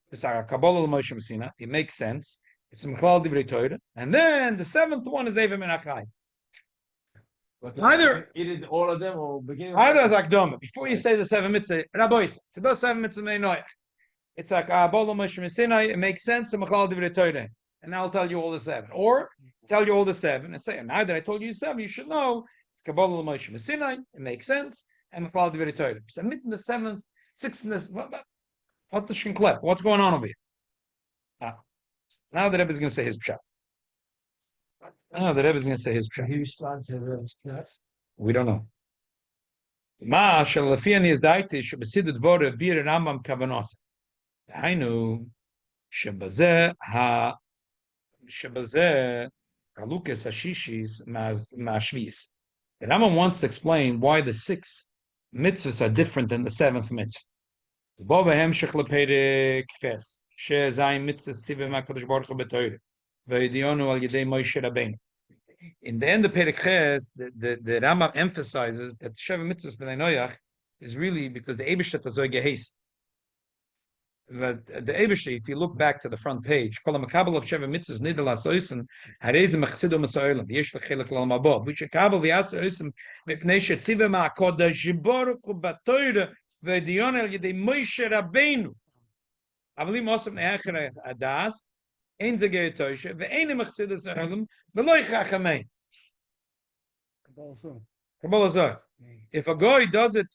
this is Kabbalah Moshe Messina." It makes sense. It's Mechlal Divrei Torah, and then the 7th one is Evim Menachai. but Either- he did all of them or beginning. Either as Akdoma, before you say the 7 mitzvahs, Rabbi, so those 7 mitzvahs may know. It's like Kabbalah Moshe Messina. It makes sense. Mechlal Divrei Torah, and I'll tell you all the 7, or tell you all the 7 and say, now that I told you 7, you should know. It's Kabbalah Moshe Messina. It makes sense. And Mechlal Divrei Torah. So mitten the 7th, 6th, and this. What the shinklep? What's going on over here? Now the Rebbe is going to say his pshat. Now the Rebbe is going to say his Can pshat. he respond to that? We don't know. Ma shalafiani is daiti shebesidet vore bir Rambam kavanos. Hainu shebazeh halukes hashishis mashvis. The Rambam wants to explain why the 6 mitzvahs are different than the 7th mitzvah. Bova hemshich leperik ches shezayin mitzvahs tzivim hakadosh baruch hu b'torah v'yidionu al yedei Moshe Rabbeinu. In the end of Perek Ches, the Rambam emphasizes that Sheva Mitzvahs B'nai Noach is really because the Eibishter Tazoi Geheist. The Eibishter, if you look back to the front page, Kol HaMakabel of Sheva Mitzvahs Nidal HaSoisen Harezim Mechzidu Masoilam Yesh L'Chelek L'Olam Haba V'Yishakabel V'Yasa Oisim Mipnei Shetzivim HaKodesh Baruch Hu B'Torah V'Diyon El Yedei Moshe Rabbeinu Avalim Osam Ne'acher Adas Ein Zagir Toshe V'Einem Mechzidu Soilam V'Loi Chachamei. Kabbalah Zohar. If a guy does it,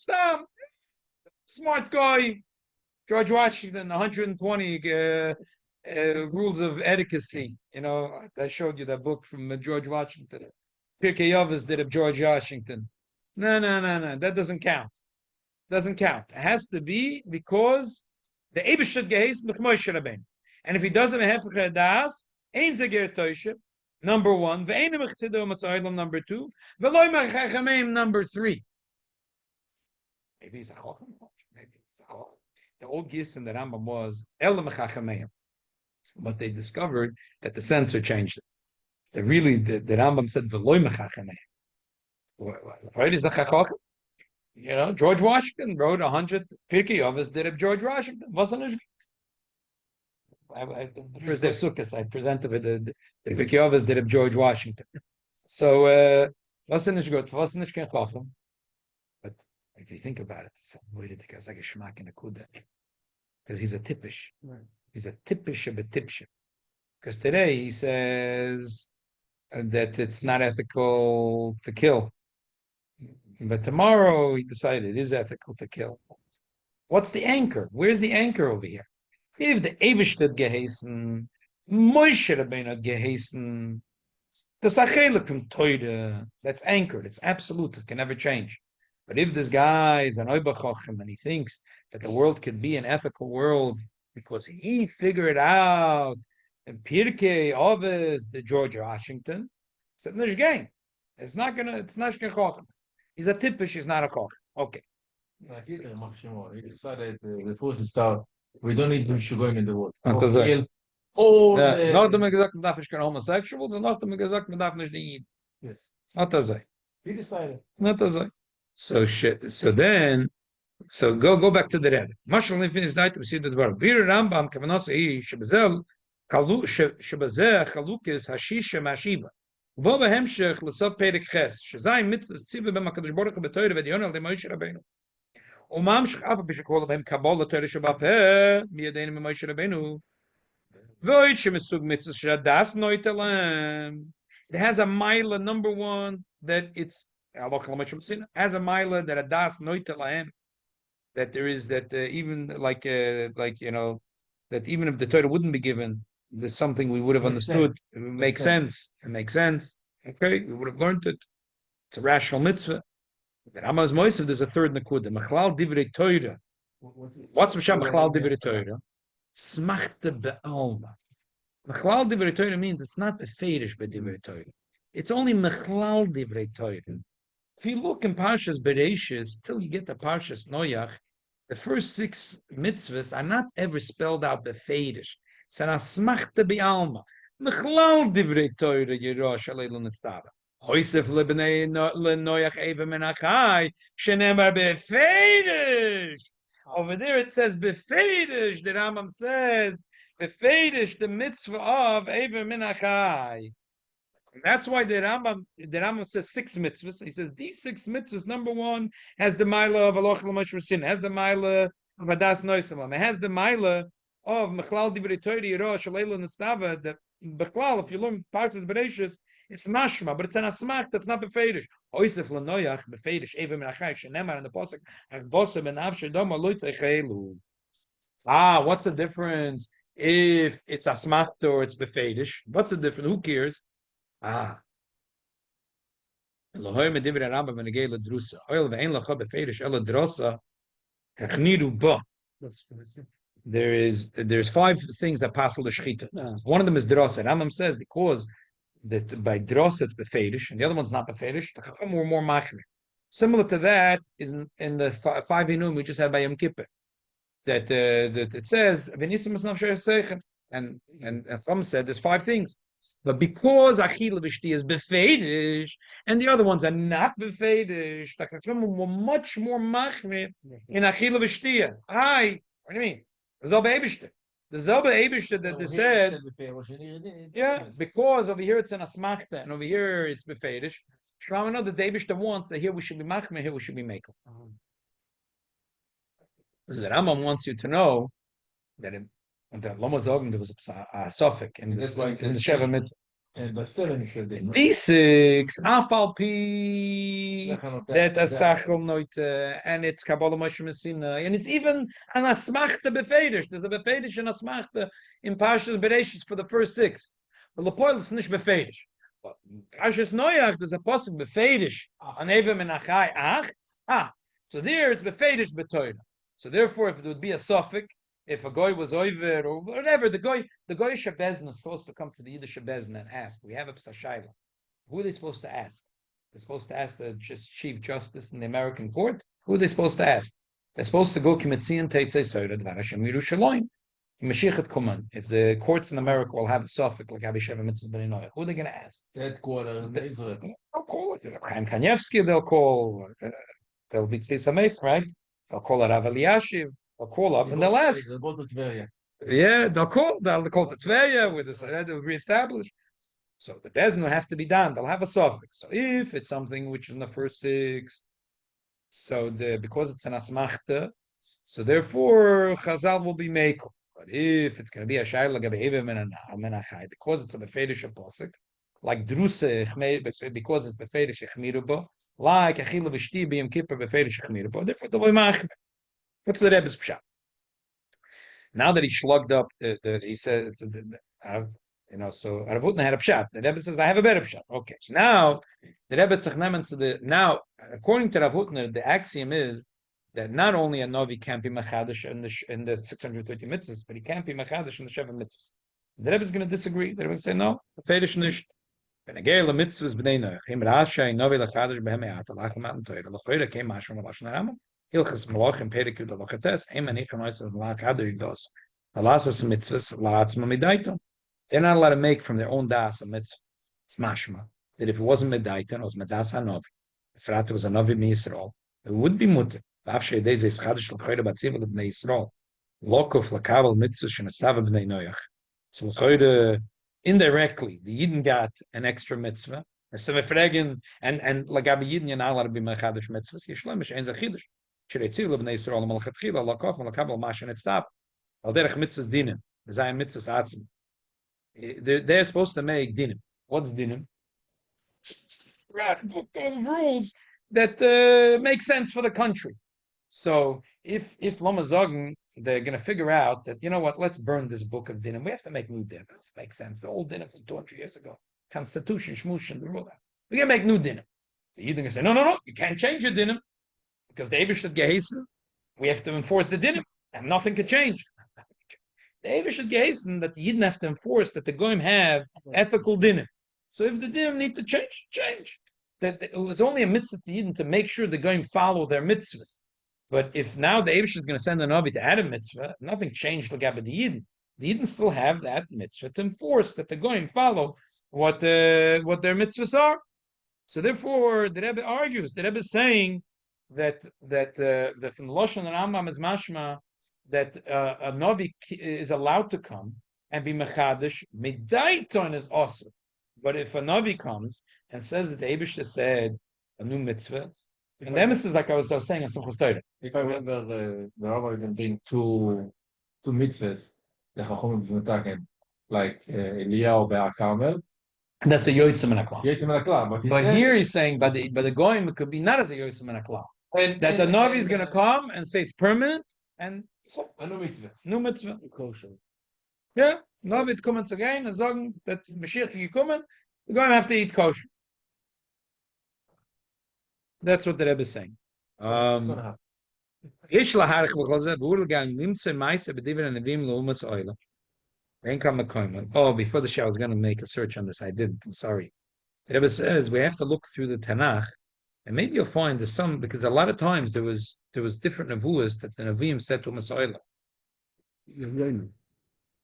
smart guy, George Washington, 120 rules of etiquette. You know, I showed you that book from George Washington. Pirkei Avos did of George Washington. No, that doesn't count. Doesn't count. It has to be because the Eibishter Geheis Moshe Rabbeinu. And if he doesn't have das, ein Zagir Toshe. Number 1, ve'enim echzidu masaylam. Number 2, ve'loy mechachamim. Number 3. Maybe he's a chacham. Maybe it's a chacham. The old gis in the Rambam was elam mechachamim, but they discovered that the censor changed it. They really, the Rambam said ve'loy mechachamim. Right? Is the chacham? You know, George Washington wrote 100 Pirkei Avos did of George Washington. Wasn't it? The first day of Sukkot, I presented with the Pirkei Avos did of George Washington. So, wasn't it good? Wasn't it chacham? But if you think about it, it's like a shmak in a kuda, because he's a tippish. He's a tippish of a tipsh. Because today he says that it's not ethical to kill, but tomorrow he decided it is ethical to kill. What's the anchor? Where's the anchor over here? If the Eibishter geheißen, Moshe Rabbeinu geheißen, the Sachelik from Torah, that's anchored, it's absolute, it can never change. But if this guy is an Oibachochem and he thinks that the world could be an ethical world because he figured out in Pirkei Avos the George Washington, it's a nish game. It's not Chochem. He's a tippish, he's not a Chochem. Okay. He decided the forces start. We don't need Shugoyim in the world. Not to say. All Nachdem gesagt, man darf nicht keine Homosexuals, und nachdem gesagt, man darf nicht die Jiden. Yes. Not to say. He decided. Not to say. So shit. So go back to the Rebbe. Mashal finished night we see the dvar. Bir Rambam kavanot sei shebezel chalukes hashisha mashiva. Wo behemshech l'sov perek ches shezay mitzvah tziva b'makadosh baruch hu b'toyre v'diyon al Moshe Rabbeinu. וממשיך אף פי שקורא להם קבלה תורה שבפה מידינו ממשה רבנו ואוהד שמסוג מצווה שהדס נויט להם. It has a mila, number 1, that it's has a mila that a das noit lahem, that there is that even like you know, that even if the Torah wouldn't be given, there's something we would have understood. It makes sense. It makes sense. Okay, we would have learned it. It's a rational mitzvah. The Rambam is moisav. There's a third nakuda. Machlal divrei Torah. What's Misham Machlal divrei Torah? Smachta be'alma. Machlal divrei Torah means it's not beferish b'divrei Torah. It's only Machlal divrei Torah. If you look in Parshas Bereshis, till you get to Parshas Noach, the first 6 mitzvahs are not ever spelled out beferish. It's an asmachta be'alma. Machlal divrei Torah yirosh aleilu nitztara. Hoisef lebnei Noach eva menachai shenemar beferish. Over there it says beferish. The Rambam says beferish the mitzvah of eva menachai. That's why the Rambam says 6 mitzvahs. He says these 6 mitzvahs. Number 1 has the milah of aloch l'mashur sin, has the milah of adas noisalam, it has the milah of mechlal divrei Torah yirah shaleilu nestava. The bechlal, if you learn part of the Bereshis, it's mashma, but it's an asmach that's not beferish. Oisef lenoyach beferish eva menachai shenemar in the pasuk akbosa ben avshe doma loitzechelu. What's the difference if it's asmachta or it's beferish? What's the difference? Who cares? There's 5 things that pass the shechita. One of them is drasa. Rambam says because that by drasa it's beferish and the other one's not beferish. The chacham were more machmir. Similar to that is in the 5 inum we just had by Yom Kippur. That it says and some said there's 5 things. But because Achila Vishti is befedish and the other ones are not befedish, the Chachamim were much more machmir in Achila Vishti. What do you mean? The Zalba Eibishter that they said, because over here it's an asmachta and over here it's befedish. Shram know that the Eibishter wants that here we should be machmir, here we should be mekel. So the Rambam wants you to know that and the Lama Zogen, there was a suffix in the Sheva Mitzvah. And but 7 said D6, Afal P, that Asachel Noite, and it's Kabbalah Moshe Messina, and it's even an Asmachta Befedish. There's a Befedish and Asmachta in Parshas Bereshis for the first 6. But the Poil is nicht Befedish. But Parshas Noach, there's a Pasuk Befedish, an Eva Menachai Ach. So there it's Befedish Betoida. So therefore, if it would be a suffix, if a guy was over or whatever, the guy Shabezna is supposed to come to the Yiddish Shabezna and ask. We have a Psashayla. Who are they supposed to ask? They're supposed to ask the Chief Justice in the American court. Who are they supposed to ask? They're supposed to go Kimetzian Teitzei Soira Dvar Hashem Yerushalayim. Mashiach Kuman. If the courts in America will have a suffix like Abisheva Mitzvah Ben Noach, who are they going to ask? headquarter in Israel. They'll call it. Chaim Kanievsky. They'll call. There'll be Tzvisa Meis, right? They'll call it Rav Eliashiv. They'll call up and they'll ask. Yeah, they'll call to Tveria with this. They'll reestablish. So the bezin will have to be done. They'll have a suffix. So if it's something which is in the first 6, so because it's an asmachta, so therefore Chazal will be mekel. But if it's going to be a shayla gabehevim and menachai, because it's a befedish apostle, like drusa because it's befedish echmiruba, like achila v'shti b'yom kippur befedish echmiruba, therefore the way machmer. What's the Rebbe's pshat? Now that he slugged up, he said, so Rav Hutner had a pshat. The Rebbe says, I have a better pshat. Okay. Now, the Rebbe tzachnemen to now, according to Rav Hutner, the axiom is that not only a Novi can't be machadish in the 630 mitzvahs, but he can't be machadish in the 7 mitzvahs. The Rebbe is going to disagree. The Rebbe will say, no, the fedish nicht. Benegel the mitzvahs b'nei noach. Im rasha Novi lachadish behem e'at alach matan toir. L'choyra came mashma l'vashna ramah. Hilchas Malachim Perikud Alochates, Emanich Noises Lachadish Dos, Alasas mitzvahs, Laatzma Midaiton. They're not allowed to make from their own das a mitzvah. It's mashma. That if it wasn't Midaiton, it was Medas Hanovi. If it was a Novi Yisrael, it would be mutter. Afshe Deze is Chadish L'choyre Batzivel B'nei Yisrael. Lokov L'kavel mitzvah Shenetzava B'nei Noach. So L'choyre, indirectly, the Yidden got an extra mitzvah. So we fragen, and Lagabi Yidden, you're not allowed to be Mechadish mitzvahs. Yishlemish, Ein Zachidish. They're supposed to make dinim. What's dinim? Rules that make sense for the country. So if Lama Zogen, they're going to figure out that, you know what, let's burn this book of dinim. We have to make new dinim. This makes sense. The old dinim from 200 years ago. constitution, shmush, and the rule. We're gonna make new dinner. The Yidden gonna say, no, you can't change your dinner because the Eibush should gehesen. We have to enforce the dinner, and nothing can change. The Eibush should gehesen that the Yidden have to enforce that the goyim have ethical dinner. So if the dinner need to change. That it was only a mitzvah to Yidden to make sure the goyim follow their mitzvahs. But if now the Eibush is going to send a Navi to add a mitzvah, nothing changed like the Yidden. The Yidden still have that mitzvah to enforce that the goyim follow what their mitzvahs are. So therefore, the Rebbe argues. The Rebbe is saying that from the Lashon and Rambam is mashma that a Navi is allowed to come and be mechadish. Midaiton is also. But if a Navi comes and says that the Eibush said a new mitzvah, and the emphasis, like I was saying on Simchas Torah. If I remember, the rabbi can bring two mitzvahs, the Chachomim Zmetaken, like Eliyahu Be'akarmel. That's a yotzim and a klal. Yotzim and a klal. But here he's saying, by the goyim, it could be not as a yotzim and a klal. That the Navi is going to come and say it's permanent and a new mitzvah. New mitzvah. Kosher. Yeah, Navi comes again and sagen that Mashiach will come, the goyim have to eat kosher. That's what the Rebbe is saying. What's going to happen? Ish laharich v'chol v'url gan nimtze ma'ase b'divrei nevim l'umas oila. Oh, before the show, I was going to make a search on this. I didn't. I'm sorry. The Rebbe says we have to look through the Tanakh, and maybe you'll find there's some, because a lot of times there was different nevuas that the Nevi'im said to umas oila.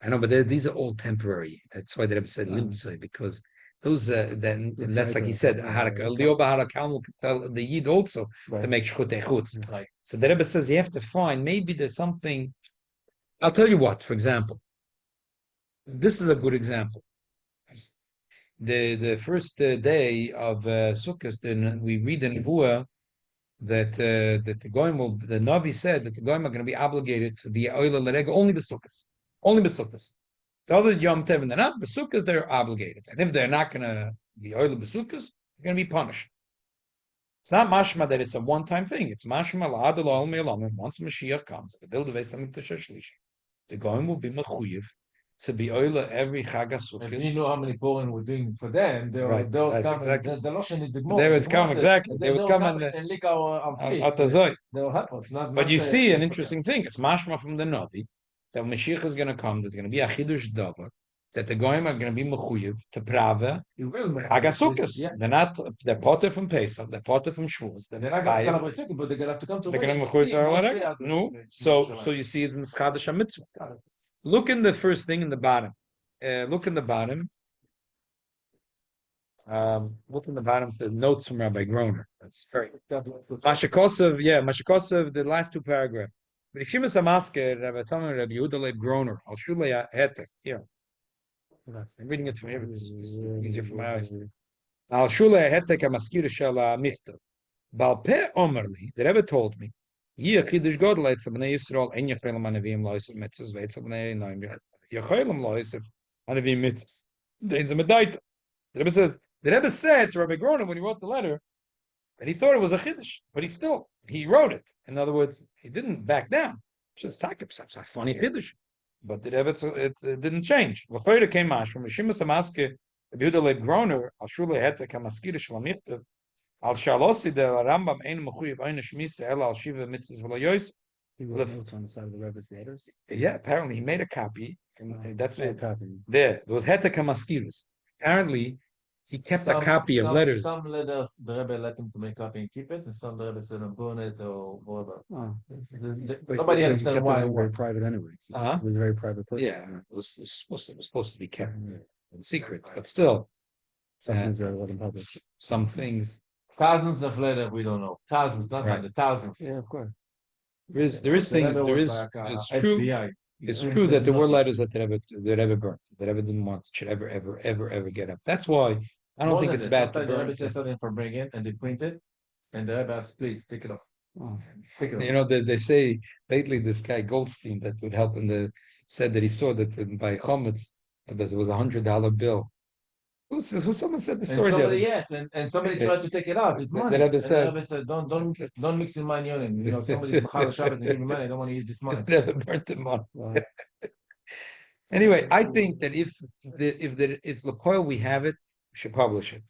I know, but these are all temporary. That's why the Rebbe said limtzei, because those then and that's like he said, could tell the Yid also to make shchutei chutz. Right. So the Rebbe says you have to find maybe there's something. I'll tell you what. For example, this is a good example. The first day of Sukkot, then we read in Nevuah that the goyim will. The Navi said that the goyim are going to be obligated to be oila l'regel only b'Sukkot, only b'Sukkot. The other Yom Tev and they're not b'Sukkos, they're obligated. And if they're not going to be oil b'Sukkos, they're going to be punished. It's not mashma that it's a one-time thing. It's mashma la'adol al me'olam. Once Mashiach comes, the build of Beis Hamikdash Shlishi, the goyim will be mechuyev to be oil every Chag HaSukkos. If you know how many Purim we're doing for them, they would come. Exactly. The Lashon is the Gemara. They would come, exactly. They would come and lick our feet. They will help us. But you see an interesting thing. It's mashma from the Navi that when Mashiach is going to come, there's going to be a chidush davar that the goyim are going to be mechuyev to prave Chag HaSukkos. They're potter from Pesach, they're potter from Shavuos. They're not going to celebrate Sukkot, but they're going to have to come to. They're going to mechuyev to whatever. No, so you see it's in the Chadash HaMitzvah. Look in the first thing in the bottom. Look in the bottom. Look in the bottom. The notes from Rabbi Groner. That's very Mashakosov. The last two paragraphs. But if Shimas Amasker, Rabbi Tomer, Rabbi Yehuda Leib Groner, Al Shulei Hetek. Here. I'm reading it from here. It's easier for my eyes. Al Shulei Hetek Amaskir Shala Michtav. Balpe Omerli. The Rebbe told me. Hier Chidush Godel Eitz Bnei Yisrael En Yechelem Anavim Loisef Mitzvos Veitz Bnei Noim Yechelem Loisef Anavim Mitzvos. Dein Zemedaita. The Rebbe said to Rabbi Groner when he wrote the letter that he thought it was a Chiddush, but he wrote it. In other words, he didn't back down. Just it's a funny Chiddush. But the Rebbe it didn't change. L'choyre came mash from Mishimas Amaske Rabbi Yehuda Leib Groner Al Shulei Hetek HaMaskir Shalamichtav Al Shalosi de Rambam Ein Mechuyev Ein Shmisa Ela Al Shiva Mitzvos V'Lo Yois. He wrote notes on the side of the Rebbe's letters. Yeah, apparently he made a copy. That's it. There was Hetek HaMaskirus. Apparently, he kept a copy of letters. Some letters the Rebbe let him to make a copy and keep it, and some the Rebbe said burn it or whatever. Nobody understands why. It was very private anyway. It was a very private person. Yeah, it was supposed to be kept in secret, but still, some things are wasn't public. Some things. Thousands of letters we don't know. Thousands, not hundreds, thousands. Yeah, of course. There is things. It's true. FBI. It's true that there were letters that the Rebbe burned. The Rebbe didn't want should ever get up. That's why I don't think it's bad to burn. The Rebbe said something for bringing and they print it, and the Rebbe asked, please take it off. Take it off. You know, they say lately this guy Goldstein that would help said that he saw that by Chometz it was $100 bill. Someone said the story. And somebody tried to take it out. It's money. The Rebbe said, don't mix in my yonim. You know, somebody's Machal Shabbos and give me money. I don't want to use this money. The Rebbe burnt them on. Anyway, I think that if the Lepoil we have it, should publish it.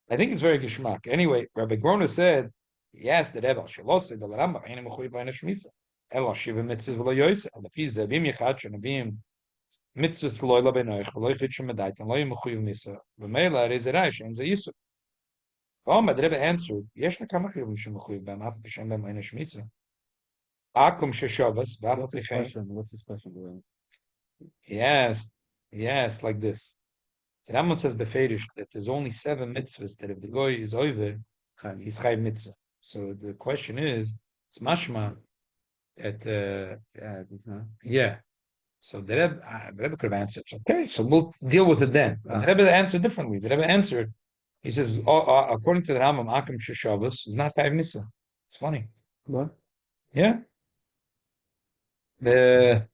I think it's very geschmack. Anyway, Rabbi Groner said, he asked the Rebbe, Shalosei, the Rambam, Eine Mechuyev Eine Shmisa. Ela Shiva Mitzvahs V'lo Yoyse. Lefi Zevim Yechad Shenavim Mitzvahs Loyla Benoich V'lo Yichid Shemedait and Lo Yemechuyev Misa. V'meila Rezerai Shein Ze Yisur. The Rebbe answered, Yesh Nekam Chiyuvim Shemechuyev B'em Af B'Shem B'em Eine Shmisa. Akum Sheshavas V'af B'Chein. What's his question? He asked like this. The Rambam says beferish that there's only 7 mitzvahs that if the goy is over, he's chayv mitzvah. So the question is, it's mashma that yeah. So the Rebbe could have answered. Okay, so we'll deal with it then. The Rebbe answered differently. The Rebbe answered. He says, according to the Rambam, Akim Sheshavos is not chayv mitzvah. It's funny. What? Yeah. Where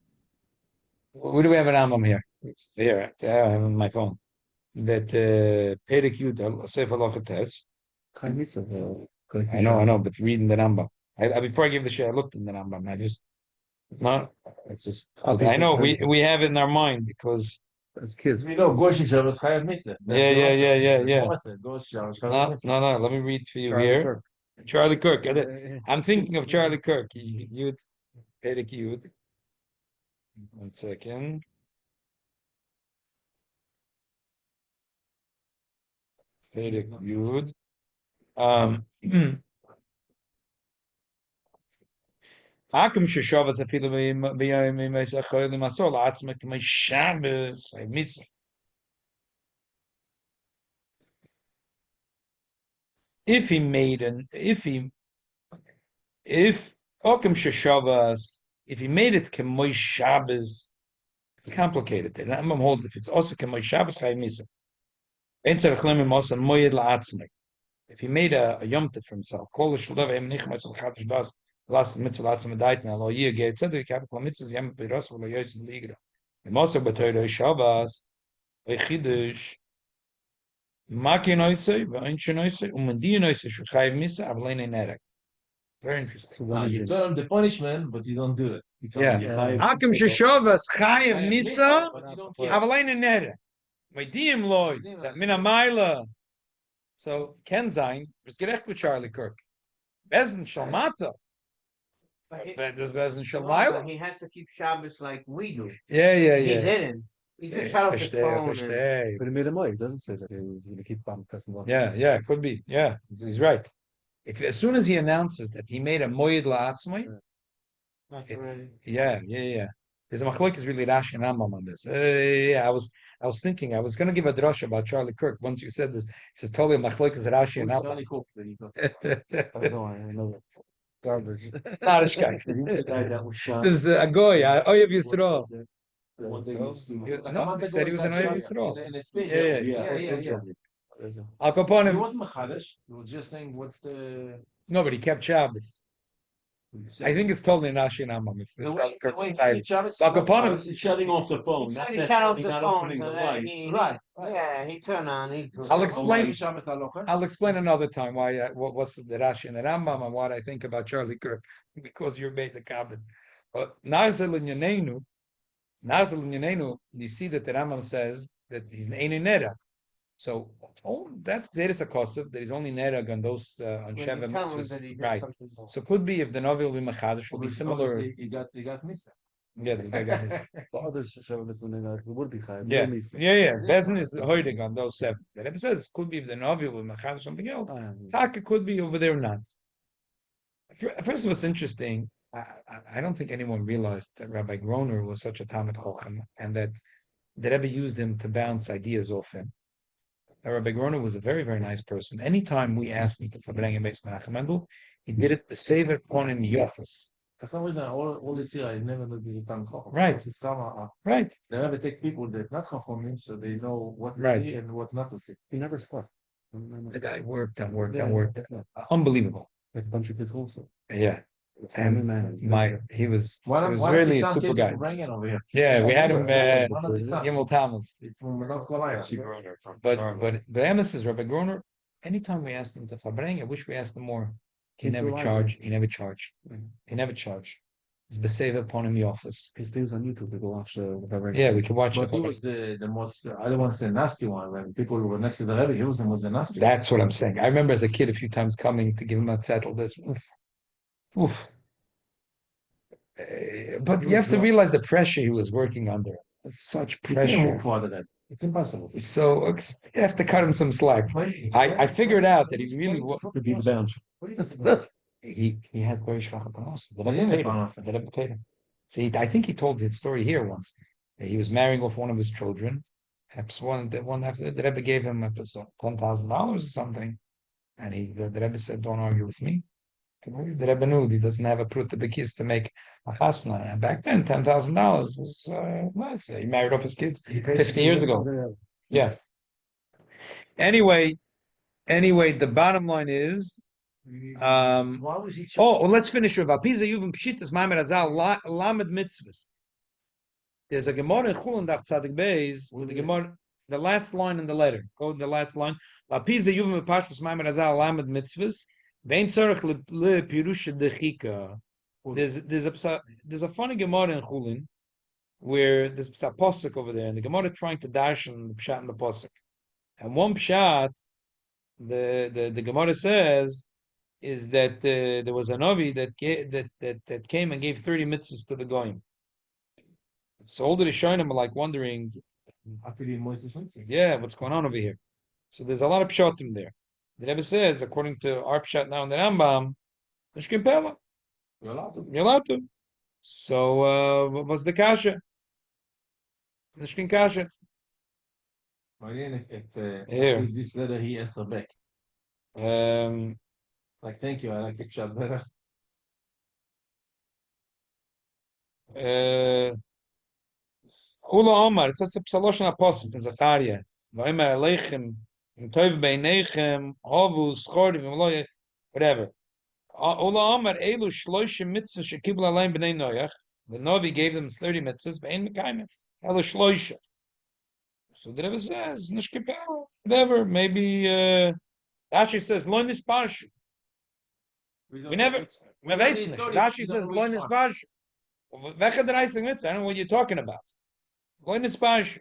do we have a Rambam here? It's here. I have it on my phone. That Perek Yud Sefer Lochates. I know, but reading the Rambam. Before I give the share, I looked in the Rambam. It's just. I know we have it in our mind because as kids. We know Gosh Shabbos Chayav Mitzvah. Yeah. No. Let me read for you here. Charlie Kirk. I'm thinking of Charlie Kirk. Yud Perek Yud. 1 second. Perek Yud. Akum Sheshavas afilu b'yayim v'yisachoyim asol atzmek my Shabbos mitzvah. If Akum Sheshavas, if he made it kemoy Shabbos, it's complicated. The Rambam holds if it's also kemoy Shabbos chayiv mitzvah. If he made a Yom Tov for himself, very interesting. You tell him the punishment, but you don't do it. Akim Sheshavas chayiv misa avalein neder. Vaydiim loy that mina maila. So Ken Zayin was gerecht with Charlie Kirk. Bezen Shalmata. But does Bezen Shalmaila? He has to keep Shabbos like we do. Yeah. He didn't. He just shut off his phone. But he made a moed. It doesn't say that he was going to keep pressing one. Yeah, could be. Yeah, he's right. As soon as he announces that he made a moed la'atzmai, yeah. There's a machlok is really Rashi and Rambam on this. I was thinking I was going to give a drush about Charlie Kirk once you said this. It's a totally machlok is Rashi and Rambam. I know that. Garbage. Not a guy. There's the Agoy, Oyev Yisrael. No, he said he was an Oyev Yisrael. Yeah. Al Capone. He wasn't Machadash. He was just saying, what's the. No, but he kept Shabbos. I think it's totally Rashi and Rambam. He's shutting off the phone. He shut off the phone. He turned on. I'll explain another time why what's the Rashi and the Rambam and what I think about Charlie Kirk because you made the comment. But Narzel in Yanenu, you see that the Rambam says that he's an Nera. So that's Xeris Akosov, that he's only Nerag on those on Sheva mitzvahs. Right. So could be if the Novi will be Machadash, will be similar. He got Misa. Yeah, this guy got Misa. The others Sheva mitzvah would be chayav. Yeah. Bezin is hoiding on those 7. The Rebbe says could be if the Novi will be Machadash something else. Taka could be over there or not. First of all, it's interesting. I don't think anyone realized that Rabbi Groner was such a Talmid Chochem and that the Rebbe used him to bounce ideas off him. Rabbi Groner was a very, very nice person. Anytime we asked him to bring him Beis Menachem Mendel, he did it the saver point in the office. For some reason, all this year, I never knew this is Tam Chochem. Right. Right. They never take people that not Chochamim, so they know what to see and what not to see. He never slept. The guy worked. Unbelievable. Like a bunch of kids also. Yeah. And he was really a super guy. Over here. Yeah, we had him Gimel Thomas. He's from North Carolina. But Amos is Rabbi Groner. Anytime we asked him to Fabring, I wish we asked him more. He never charged. It's Beseva upon in the office. His things on YouTube. We can watch whatever. Yeah, we can watch But it. he was the most, I don't want to say nasty one. When people were next to the Rebbe, he was the most nasty. That's what I'm saying. I remember as a kid a few times coming to give him a settle. This, oof. But you have to realize the pressure he was working under. Such He can't pressure. work for the Rebbe. It's impossible. So you have to cut him some slack. I figured out that he's really To be the bench. he had very schwache panos. He didn't panos. They never paid him. See, I think he told his story here once. That he was marrying off one of his children. Perhaps one after the Rebbe gave him $10,000 or something, and the Rebbe said, "Don't argue with me." The Rebbe knew he doesn't have a prut to kiss to make a chasna. And back then, $10,000 was nice. He married off his kids 50 years ago. Yeah. Anyway, the bottom line is, Why was he? well, let's finish with Apiza Yuvim Pshitas Maimer Azal Lamed Mitzvahs. There's a Gemara in Chulin Daf Tzadik Beis with the Gemara, the last line in the letter. Go to the last line. Apiza Yuvim Pshitas Maimer Azal Lamed Mitzvahs. Vein Tzarech Le Pirusha Dechika. There's a funny Gemara in Chulin where there's a posuk over there, and the Gemara trying to dash in the pshat and the posuk. And one pshat, the Gemara says, is that there was a Navi that came and gave 30 mitzvahs to the goyim. So all the Rishonim are like wondering, yeah, what's going on over here? So there's a lot of pshatim there. The Rebbe says, according to our pshat now in the Rambam, Nishkin Pella. You're allowed to. So what was the kasha? Nishkin kasha. If this letter he answer back. Like, thank you, I like it shot better. Ula Omar, it's a psalosh apostle in Zachariah. V'omer aleichem, im tov beinechem, havu schori v'mloye, whatever. Ula Omar, elu shloishim mitzvah shekibul alein b'nei Noach. The Novi gave them 30 mitzvahs, v'ein mekayim. Elu shloishim. So the Rebbe says, nishkipel, whatever, maybe, Rashi says, lo nisparshu. We never, Rashi says, lo nisparshu. Vecha d'raising mitzvah, I don't know what you're talking about. Lo nisparshu.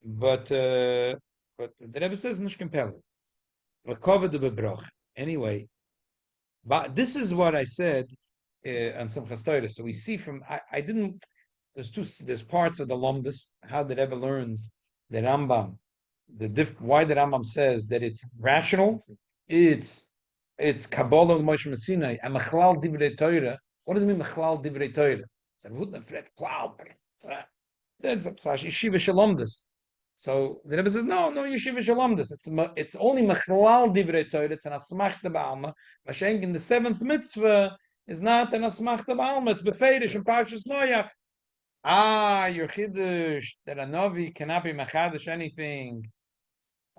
But the Rebbe says, nishkipel. V'koved u'bebroch. Anyway, but this is what I said on Simchas Torah. So we see from, I didn't, there's parts of the Lomdus, how the Rebbe learns the Rambam, why the Rambam says that it's rational, it's Kabbalah and Moshe Messinai, and Mechlal Divrei Torah. What does it mean Mechlal Divrei Torah? It's a Rav Hutner Fred Cloud. That's a Yeshiva Shalomdus. So the Rebbe says, no, Yeshiva Shalomdus. It's only Mechlal Divrei Torah. It's an Asmachta Ba'alma. Mashenk in the 7th mitzvah is not an Asmachta Ba'alma. It's Befedish and Parshas Noach. Your chiddush that a Navi cannot be machadish anything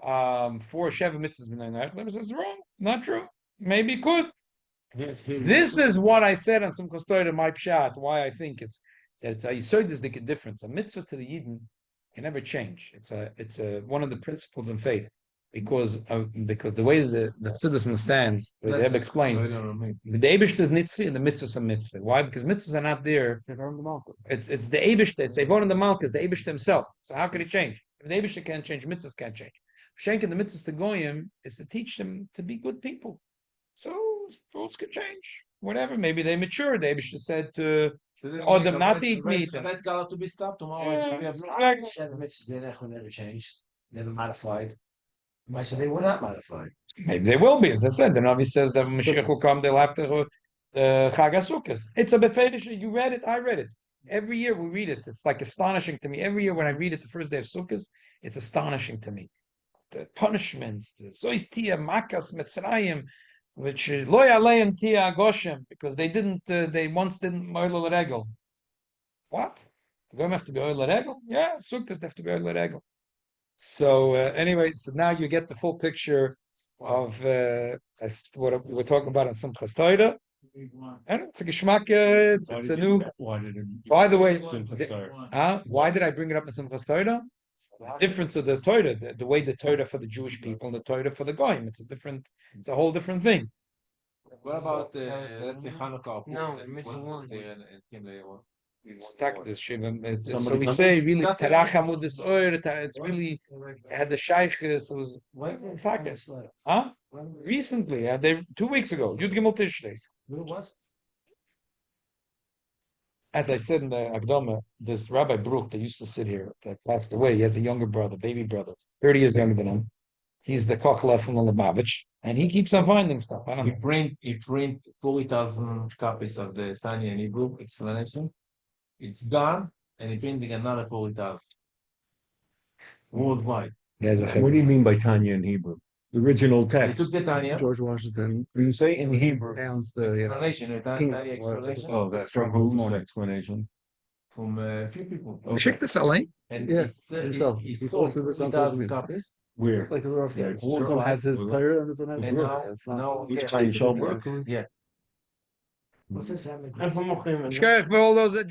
for Sheva mitzvahs b'nei Noach. Rebbe says wrong, not true. Maybe could. This is what I said on Simchas Torah, my pshat. Why I think it's a yisod is the difference. A mitzvah to the Yidden can never change. It's a one of the principles in faith. Because the way the Chassidus understands, the Rebbe explained, the Eibush is nitzvah and the mitzvahs are mitzvah. Why? Because mitzvahs are not there. It's the Eibush. It's they vote in the Malkas, the Eibush himself. So how could he change? If the Eibush can't change, mitzvahs can't change. Shenkin, the mitzvahs to Goyim is to teach them to be good people. So rules could change. Whatever. Maybe they mature. The Eibush said to them not to eat meat. To be stopped tomorrow. Never changed, never modified. I said they were not modified. Maybe they will be, as I said. The Navi says that when Mashiach will come, they'll have to Chag HaSukkos. It's a befedish. You read it, I read it. Every year we read it. It's like astonishing to me. Every year when I read it the first day of Sukkot, it's astonishing to me. The punishments, the Zois Tia Makas Mitzrayim, which is Lo Yaleim Tia Agoshem, because they once didn't Moil Regel. What? The Goyim have to be Oil Regel? Yeah, Sukkot have to be Oil Regel. So anyway, so now you get the full picture of what we're talking about on Simchas Torah. And it's a geschmack. It's a new. By the way, why did I bring it up in Simchas Torah? The difference of the Torah, the way the Torah for the Jewish people and the Torah for the Goyim. It's a whole different thing. What about let's say Hanukkah? No, that Mission wasn't One. there and came later on? Stuck this shit. So Somebody we come say in? really That's it. Taracham with this oil. It's really it had the shaykhs. It was When did they find Taka. this letter? Huh? When did Recently, they 2 weeks ago. Yud Gimel Tishrei. it was? As I said in the Akdama, this Rabbi Brook that used to sit here that passed away. He has a younger brother, baby brother, 30 years younger than him. He's the Kochla from Lubavitch, and he keeps on finding stuff. I don't know. He print 40,000 copies of the Tanya in Hebrew explanation. It's gone, and he printing another 40,000 worldwide. What do you mean by Tanya in Hebrew? The original They text. took the Tanya George Washington. When you say in Hebrew, sounds the explanation, the Tanya explanation. Oh, that's from whose explanation? From a few people. Check this out, Lane. And Yes, he himself. he He sold posted this on social 40,000 media. copies. Where? Like the Rav said. Yeah, This one has his Torah and this one has And his. now Which yeah, Tanya yeah. Schulberg? Yeah. What's this having? איפה מוכרים את זה? Shkach for all those that